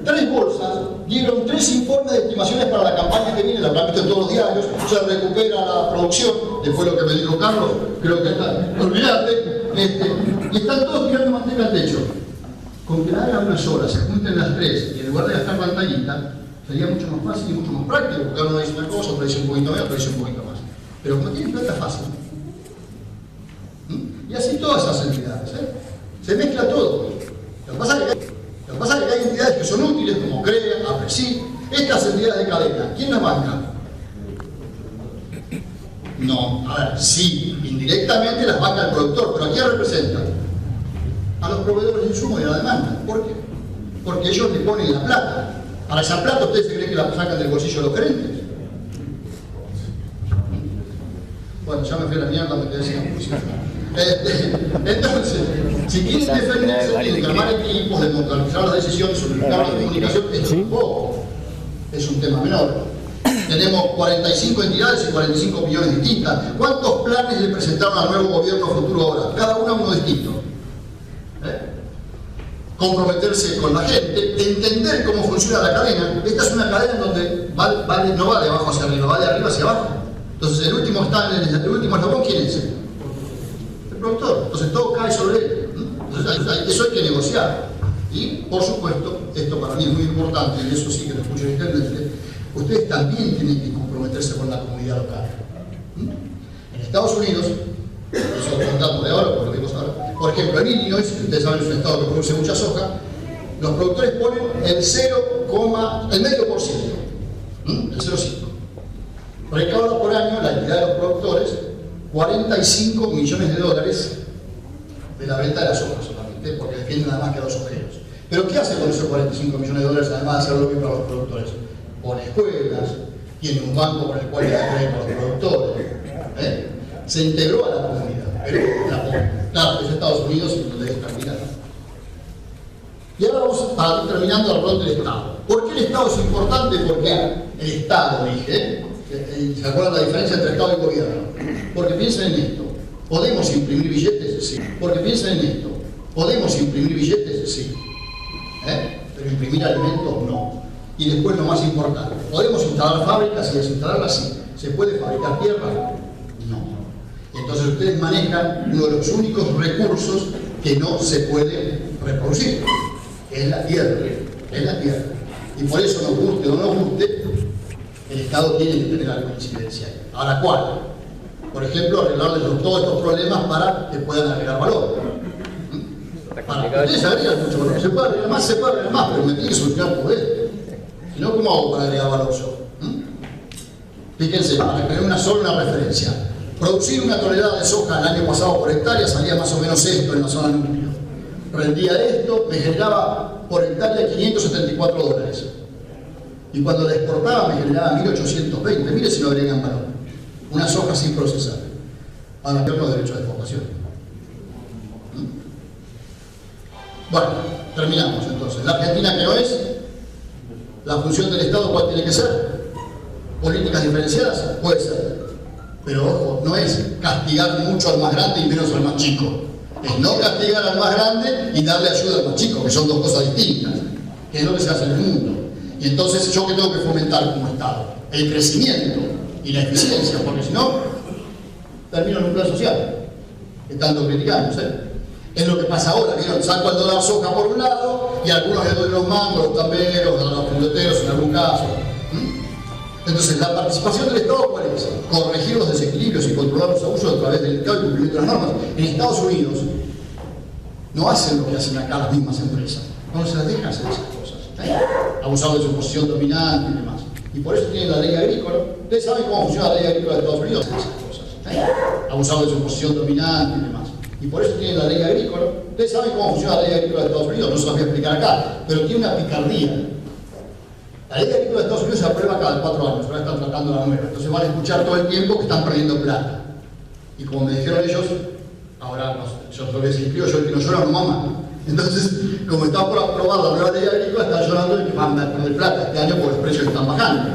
3 bolsas dieron 3 informes de estimaciones para la campaña que viene, la han visto en todos los diarios, se recupera la producción, después lo que me dijo Carlos, creo que está, olvídate, y están todos tirando manteca al techo. Con que la hagan unas horas, se junten las 3 y en lugar de gastar pantallita, sería mucho más fácil y mucho más práctico, porque uno dice una cosa, otro dice un poquito menos, otro dice un poquito más. Pero como tienen plata fácil. Y así todas esas entidades, se mezcla todo. Lo que pasa es que hay entidades que son útiles, como CREA, APRESID, estas entidades de cadena. ¿Quién las banca? No, a ver, sí, indirectamente las banca el productor, pero ¿a quién representan? A los proveedores de insumos y a la demanda. ¿Por qué? Porque ellos le ponen la plata. Ahora, esa plata, ¿ustedes se creen que la sacan del bolsillo de los gerentes? Bueno, ya me fui a la mierda, me quedé sin apunción. Entonces, si quieren defenderse, tienen que armar equipos, democratizar las decisiones, simplificar la comunicación. Esto tampoco es un tema menor. Tenemos 45 entidades y 45 millones distintas. ¿Cuántos planes le presentaron al nuevo gobierno futuro ahora? Cada uno distinto. Comprometerse con la gente, entender cómo funciona la cadena. Esta es una cadena en donde no va de abajo hacia arriba, va de arriba hacia abajo. Entonces el último eslabón, ¿quién es? El productor. Entonces todo cae sobre él. Entonces, eso hay que negociar. Y, por supuesto, esto para mí es muy importante, y eso sí que lo escucho intendente, ustedes también tienen que comprometerse con la comunidad local. En Estados Unidos, eso lo contamos de ahora, por lo que vimos ahora, por ejemplo, en Illinois, que ustedes saben, es un estado que produce mucha soja, los productores ponen el medio por ciento, el 0,5. Recauda por año la entidad de los productores $45 millones de la venta de la soja solamente, porque defienden nada más que a los ojeros. Pero ¿qué hace con esos $45 millones además de hacerlo bien para los productores? Pone escuelas, tiene un banco con el cual le da crédito a los productores. Se integró a la comunidad, pero la pone. Claro, es Estados Unidos y donde es terminar. Y ahora vamos terminando el rol del Estado. ¿Por qué el Estado es importante? Porque el Estado, dije, ¿se acuerdan la diferencia entre Estado y gobierno? Porque piensen en esto. ¿Podemos imprimir billetes? Sí. Porque piensen en esto. ¿Podemos imprimir billetes? Sí. Pero imprimir alimentos no. Y después lo más importante. ¿Podemos instalar fábricas y desinstalarlas? Sí. ¿Se puede fabricar tierra? No. Entonces ustedes manejan uno de los únicos recursos que no se puede reproducir, que es la tierra. Es la tierra. Y por eso, nos guste o no nos guste, el Estado tiene que tener alguna incidencia ahí. Ahora, ¿cuál? Por ejemplo, arreglarles todos estos problemas para que puedan agregar valor. Ustedes agregan mucho valor. Se puede agregar más, pero me tiene que solucionar todo esto. Si no, ¿cómo hago para agregar valor yo? Fíjense, para tener una referencia. Producir 1 tonelada de soja el año pasado por hectárea salía más o menos esto en la zona núcleo. Rendía esto, me generaba por hectárea $574. Y cuando la exportaba me generaba 1.820. Mire si no agregan valor. Una soja sin procesar. Para ver los derechos de exportación. Bueno, terminamos entonces. La Argentina, que no es, la función del Estado, ¿cuál tiene que ser? Políticas diferenciadas, puede ser. Pero ojo, no es castigar mucho al más grande y menos al más chico. Es no castigar al más grande y darle ayuda al más chico, que son dos cosas distintas, que es lo que se hace en el mundo. Y entonces, ¿yo qué tengo que fomentar como Estado? El crecimiento y la eficiencia, porque si no, termino en un plan social, que tanto criticamos, Es lo que pasa ahora, ¿vieron? Saco el dólar soja por un lado y algunos le doy los mangos, los tamberos, a los fruteros en algún caso. Entonces, la participación del Estado, ¿cuál es? Corregir los desequilibrios y controlar los abusos a través del mercado y cumplimiento de las normas. En Estados Unidos no hacen lo que hacen acá las mismas empresas. No se las dejan hacer esas cosas. Abusando de su posición dominante y demás. Y por eso tienen la ley agrícola. Ustedes saben cómo funciona la ley agrícola de Estados Unidos. Esas cosas. Abusando de su posición dominante y demás. Y por eso tienen la ley agrícola. Ustedes saben cómo funciona la ley agrícola de Estados Unidos. No se las voy a explicar acá. Pero tiene una picardía. La ley agrícola de Estados Unidos se aprueba cada 4 años, ahora están tratando la nueva. Entonces van a escuchar todo el tiempo que están perdiendo plata. Y como me dijeron ellos, Ahora, yo lo que se yo el que no llora no mama. Entonces, como está por aprobar la nueva ley agrícola, está llorando el que manda a poner plata este año porque los precios están bajando.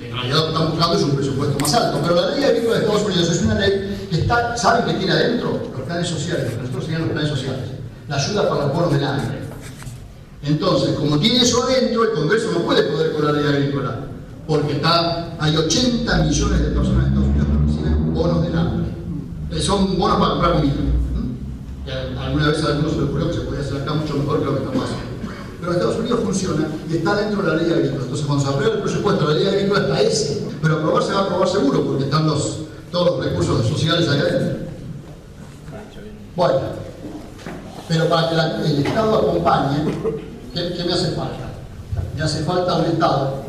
En realidad lo que están buscando es un presupuesto más alto. Pero la ley agrícola de Estados Unidos es una ley que está, ¿saben qué tiene adentro? Los planes sociales, nosotros serían los planes sociales. La ayuda para los bonos del hambre. Entonces, como tiene eso adentro, el Congreso no puede poder con la ley agrícola. Porque hay 80 millones de personas en Estados Unidos que reciben bonos del hambre. Son bonos para comprar comida. Alguna vez a algunos se les ocurrió que se podía hacer acá mucho mejor que lo que estamos haciendo. Pero en Estados Unidos funciona y está dentro de la ley agrícola. Entonces, cuando se aprueba el presupuesto de la ley agrícola está ese. Pero aprobarse va a aprobar seguro porque están todos los recursos sociales ahí adentro. Bueno, pero para que el Estado acompañe, ¿qué me hace falta? Me hace falta un Estado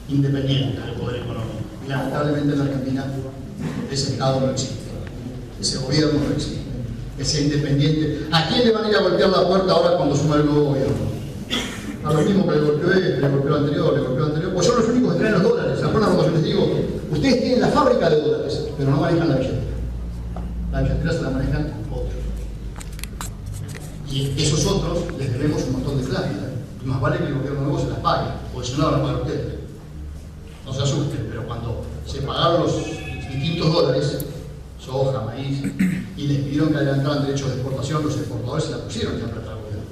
independiente del poder económico. Y lamentablemente en la Argentina ese Estado no existe. Ese gobierno no existe. Ese independiente. ¿A quién le van a ir a golpear la puerta ahora cuando suma el nuevo gobierno? A lo mismo que le golpeó este, le golpeó el anterior, pues son los únicos que traen los dólares. ¿Se acuerdan cuando yo les digo? Ustedes tienen la fábrica de dólares, pero no manejan la billetera. La billetera se la manejan otros. Y esos otros les debemos un montón de plata. Y más vale que el gobierno nuevo se las pague, porque si no la van a pagar ustedes. No se asusten, pero cuando se pagaron los distintos dólares, soja, maíz, y les pidieron que adelantaran derechos de exportación, los exportadores se la pusieron ya para el gobierno.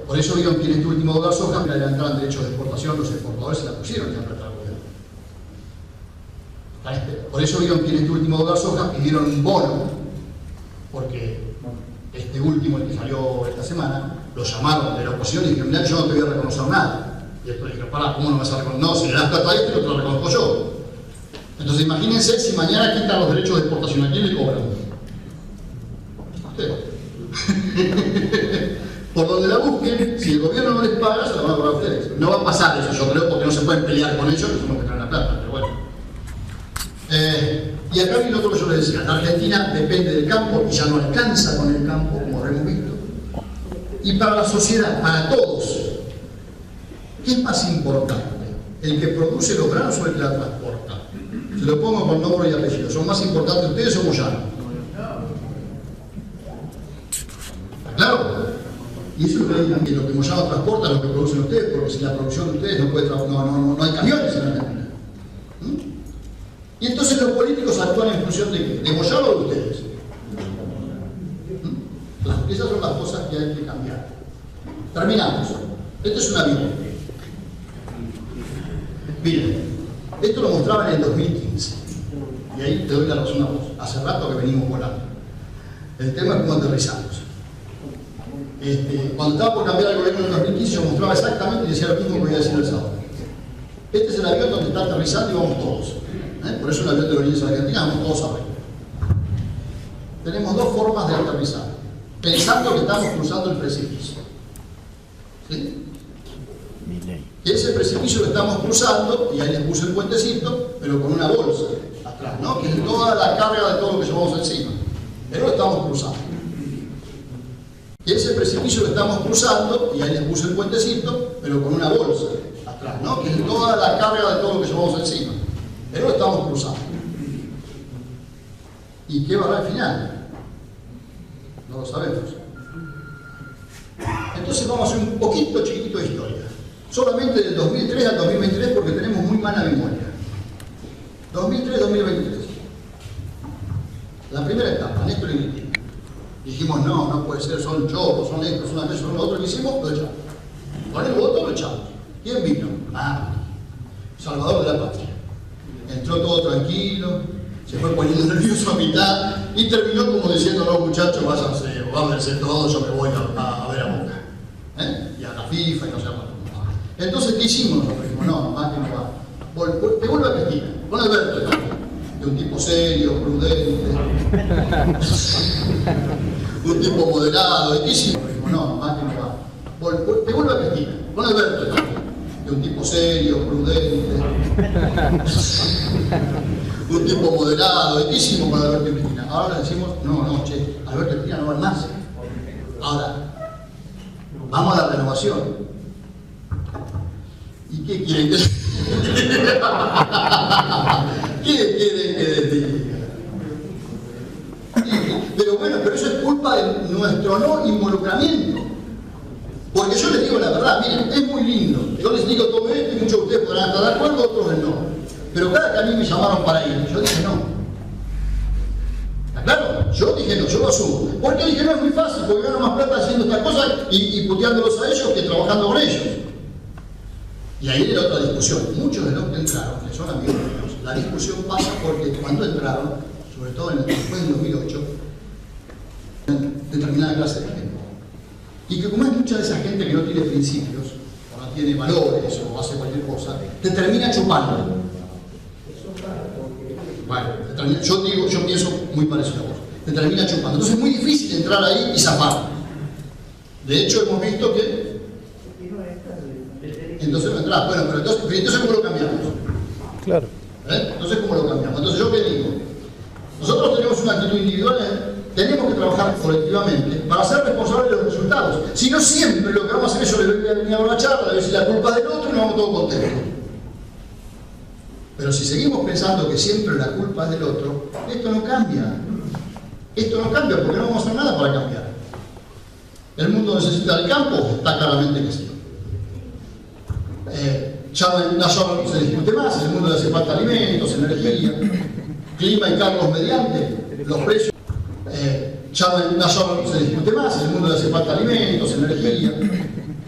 Por eso vieron que en este último dólar soja, que adelantaran derechos de exportación, los exportadores se la pusieron ya para el gobierno. Por eso vieron que en este último dólar soja pidieron un bono, porque este último, el que salió esta semana, lo llamaron de la oposición y dijeron, yo no te voy a reconocer nada. Y esto dije, ¿cómo no me vas a reconocer? No, si le das plata a este, no te lo reconozco yo. Entonces imagínense si mañana quitan los derechos de exportación, ¿a quién le cobran? A ustedes. Por donde la busquen, si el gobierno no les paga, se la van a cobrar a ustedes. No va a pasar eso, yo creo, porque no se pueden pelear con ellos, que son los que traen la plata, pero bueno. Y acá viene otro que yo les decía, la Argentina depende del campo y ya no alcanza con el campo, como hemos visto. Y para la sociedad, para todos, ¿qué es más importante? ¿El que produce los granos o el que la transporta? Se lo pongo con nombre y apellido. ¿Son más importantes ustedes o Moyano? ¿Está claro? Y eso es lo que digan, que lo que Moyano transporta es lo que producen ustedes, porque si la producción de ustedes no hay camiones en la Argentina. Y entonces los políticos actúan en función de qué? ¿De Moyano o de ustedes? Entonces, esas son las cosas que hay que cambiar. Terminamos. Esto es una Biblia. Miren, esto lo mostraban en el 2015. Y ahí te doy la razón a vos. Hace rato que venimos volando. El tema es cómo aterrizamos. Cuando estaba por cambiar el gobierno en el 2015, yo mostraba exactamente y decía lo mismo que voy a decir el sábado. Este es el avión donde está aterrizando y vamos todos. Por eso el avión de Aerolíneas Argentinas vamos todos arriba. Tenemos dos formas de aterrizar. Pensando que estamos cruzando el precipicio. ¿Sí? Y ese precipicio lo estamos cruzando, y ahí les puse el puentecito, pero con una bolsa atrás, ¿no? Que es toda la carga de todo lo que llevamos encima. Pero lo estamos cruzando. Y ese precipicio lo estamos cruzando, y ahí les puse el puentecito, pero con una bolsa atrás, ¿no? Que es toda la carga de todo lo que llevamos encima. Pero lo estamos cruzando. ¿Y qué va a haber al final? No lo sabemos. Entonces vamos a hacer un poquito chiquito de historia. Solamente del 2003 al 2023 porque tenemos muy mala memoria. 2003-2023. La primera etapa, Néstor y Cristina. Dijimos, no puede ser, son chorros, son estos, son aquellos, son los otros. ¿Qué hicimos? Lo echamos. Con el voto lo echamos. ¿Quién vino? Salvador de la patria. Entró todo tranquilo, se fue poniendo nervioso a mitad y terminó como diciendo, no muchachos, váyanse todos, yo me voy a ver a Boca. Y a la FIFA y no sé cuánto. Entonces, ¿qué hicimos nosotros? Dijimos, no, más que no va. Te vuelve a Cristina, con Alberto, de un tipo serio, prudente, un tipo moderado. ¿Y qué hicimos? Dijimos, no, más que no va. Te vuelve a Cristina, con Alberto, de un tipo serio, prudente, un tipo moderado. ¿Y qué hicimos con Alberto y Cristina? Ahora le decimos, no, che, Alberto y Cristina no van más. Ahora, vamos a la renovación. ¿Y qué quieren que ¿Qué quieren que les diga? bueno, pero eso es culpa de nuestro no involucramiento. Porque yo les digo la verdad, miren, es muy lindo. Yo les digo todo esto y muchos de ustedes podrán estar de acuerdo, otros no. Pero cada que a mí me llamaron para ir, yo dije no. ¿Está claro? Yo dije no, yo lo asumo. Porque dije no, es muy fácil, porque gano más plata haciendo estas cosas y puteándolos a ellos que trabajando con ellos. Y ahí era otra discusión. Muchos de los que entraron, que son amigos míos, la discusión pasa porque cuando entraron, sobre todo después del 2008, determinada clase de gente. Y que como es mucha de esa gente que no tiene principios, o no tiene valores, o hace cualquier cosa, te termina chupando. Bueno, yo pienso muy parecido a vos. Te termina chupando. Entonces es muy difícil entrar ahí y zafar. De hecho, hemos visto que entonces no entras. Bueno, pero entonces ¿cómo lo cambiamos? Claro. Entonces ¿cómo lo cambiamos? Entonces yo qué digo, nosotros tenemos una actitud individual, tenemos que trabajar colectivamente para ser responsables de los resultados. Si no, siempre lo que vamos a hacer es yo le voy a venir a una charla, le voy a decir la culpa es del otro y nos vamos todos contentos. Pero si seguimos pensando que siempre la culpa es del otro, esto no cambia. Esto no cambia porque no vamos a hacer nada para cambiar. ¿El mundo necesita el campo? Está claramente que sí. Ya no se discute más, el mundo le hace falta alimentos, energía, clima y cargos mediante, los precios. Ya no se discute más, el mundo le hace falta alimentos, energía,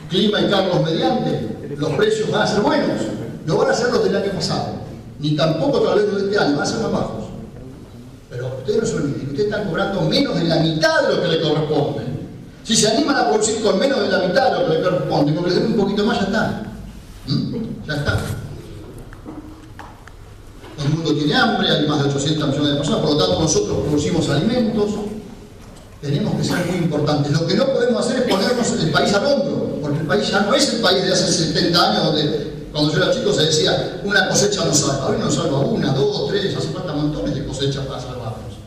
clima y cargos mediante, los precios van a ser buenos, no van a ser los del año pasado, ni tampoco tal vez los de este año, van a ser más bajos. Pero ustedes no se olviden, ustedes están cobrando menos de la mitad de lo que le corresponde. Si se animan a producir con menos de la mitad de lo que le corresponde, con que les den un poquito más, ya está. Ya está. El mundo tiene hambre, hay más de 800 millones de personas, por lo tanto nosotros producimos alimentos, tenemos que ser muy importantes. Lo que no podemos hacer es ponernos el país al hombro, porque el país ya no es el país de hace 70 años donde cuando yo era chico se decía una cosecha no salva. Hoy nos salva una, dos, tres, hace falta montones de cosechas para salvarnos.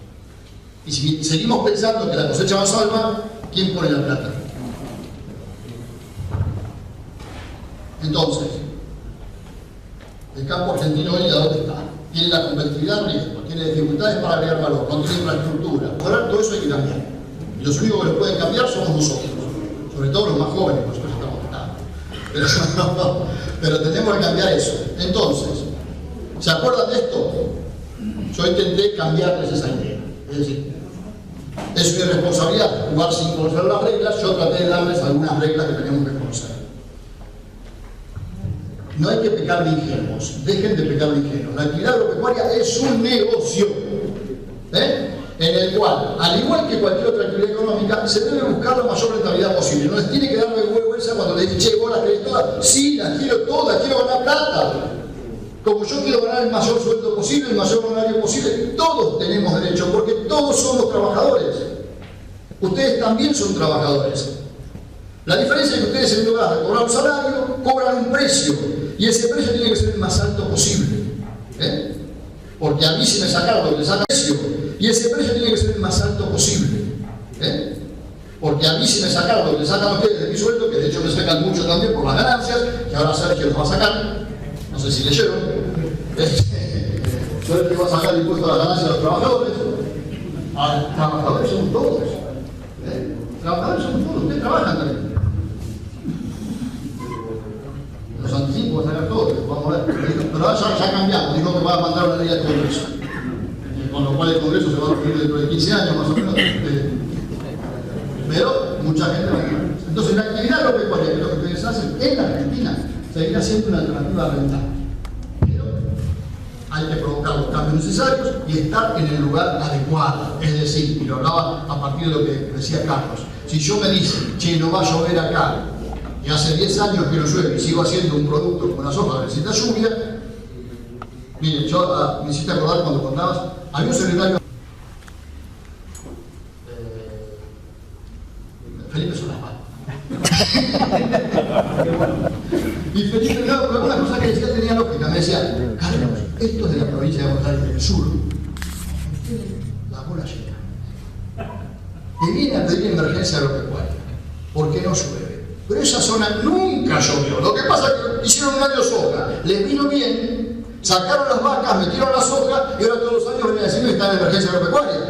Y si seguimos pensando que la cosecha no salva, ¿quién pone la plata? Entonces, el campo argentino hoy, ¿a dónde está? Tiene la competitividad en riesgo, tiene dificultades para agregar valor, no tiene infraestructura. Ahora todo eso hay que cambiar. Y los únicos que lo pueden cambiar somos nosotros, sobre todo los más jóvenes, por eso estamos tarde. Pero tenemos que cambiar eso. Entonces, ¿se acuerdan de esto? Yo intenté cambiarles esa idea. Es decir, es su irresponsabilidad jugar sin conocer las reglas, yo traté de darles algunas reglas que teníamos que conocer. No hay que pecar de ingenuos, dejen de pecar de ingenuos. La actividad agropecuaria es un negocio, en el cual, al igual que cualquier otra actividad económica, se debe buscar la mayor rentabilidad posible. No les tiene que dar vergüenza cuando le dicen, che, vos las querés todas. Sí, las quiero todas, quiero ganar plata. Como yo quiero ganar el mayor sueldo posible, el mayor horario posible, todos tenemos derecho, porque todos somos trabajadores. Ustedes también son trabajadores. La diferencia es que ustedes en lugar de cobrar un salario, cobran un precio. Y ese precio tiene que ser el más alto posible. Porque a mí si me sacaron lo que le saca el precio, y ese precio tiene que ser el más alto posible. Porque a mí si me sacaron lo que le sacan ustedes de mi sueldo, que de hecho me sacan mucho también por las ganancias, que ahora Sergio los va a sacar, no sé si leyeron, Sergio va a sacar el impuesto a las ganancias de los trabajadores. Trabajadores somos todos. Trabajadores somos todos, ustedes trabajan también. Los anticipos van a sacar todos, vamos a ver. Pero ahora ya cambiamos, dijo que va a mandar una ley al Congreso. Con lo cual el Congreso se va a reunir dentro de 15 años más o menos. Pero mucha gente va a ir. Entonces la actividad agropecuaria que lo que ustedes hacen en la Argentina seguirá siendo una alternativa rentable. Pero hay que provocar los cambios necesarios y estar en el lugar adecuado. Es decir, y lo hablaba a partir de lo que decía Carlos, si yo me dicen, che, no va a llover acá, y hace 10 años que no llueve y sigo haciendo un producto como la soja que necesita lluvia, miren, yo me hiciste acordar cuando contabas, había un secretario Felipe Solapal. Y Felipe, pero una cosa que decía tenía lógica, me decía, Carlos, esto es de la provincia de Buenos Aires del Sur, la bola llena. Y viene a pedir emergencia agropecuaria, porque no llueve. Pero esa zona nunca llovió. Lo que pasa es que hicieron un año soja, les vino bien, sacaron las vacas, metieron la soja y ahora todos los años vienen a decirme que está en emergencia agropecuaria.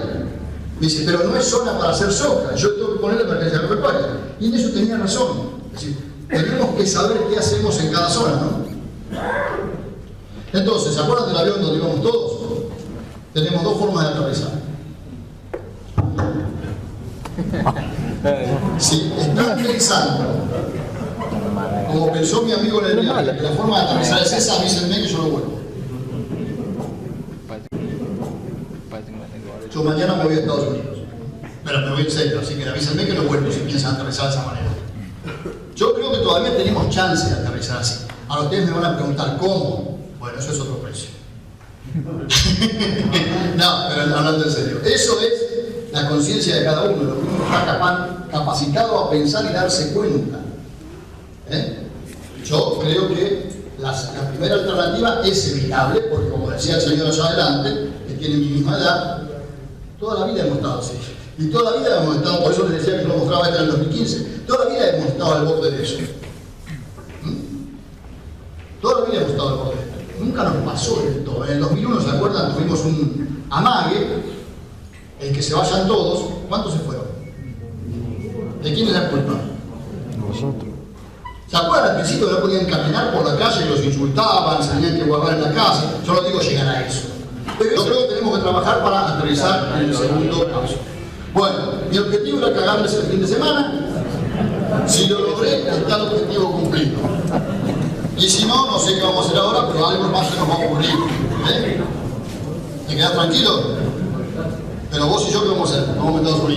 Me dice, pero no es zona para hacer soja, yo tengo que ponerle emergencia agropecuaria. Y en eso tenía razón. Es decir, tenemos que saber qué hacemos en cada zona, ¿no? Entonces, ¿se acuerdan del avión donde íbamos todos? Tenemos dos formas de aterrizar. Si están pensando, como pensó mi amigo en el viaje, que la forma de aterrizar es esa, avísenme que yo lo vuelvo. Yo mañana me voy a Estados Unidos, pero me voy en serio, así que avísenme que no vuelvo si piensan aterrizar de esa manera. Yo creo que todavía tenemos chance de aterrizar así. Ahora ustedes me van a preguntar cómo. Bueno, eso es otro precio. No, pero hablando en serio. Eso es la conciencia de cada uno. Lo que uno está capacitado a pensar y darse cuenta. Yo creo que la primera alternativa es evitable, porque como decía el señor allá adelante, que tiene mi misma edad, toda la vida hemos estado así. Y toda la vida hemos estado, por eso les decía que lo mostraba esto en el 2015, toda la vida hemos estado al borde de eso. Toda la vida hemos estado al borde de esto. Nunca nos pasó esto. En el 2001, ¿se acuerdan? Tuvimos un amague, el que se vayan todos. ¿Cuántos se fueron? ¿De quién es la culpa? Nosotros. ¿Se acuerdan? Al principio no podían caminar por la calle, los insultaban, se tenían que guardar en la casa. Yo no digo llegar a eso. Pero yo creo que tenemos que trabajar para aterrizar en el segundo caso. Bueno, mi objetivo era cagarles el fin de semana. Si lo logré, está el objetivo cumplido. Y si no, no sé qué vamos a hacer ahora, pero algo más se nos va a ocurrir. ¿Te quedas tranquilo? Pero vos y yo, ¿qué vamos a hacer? Vamos a Estados Unidos.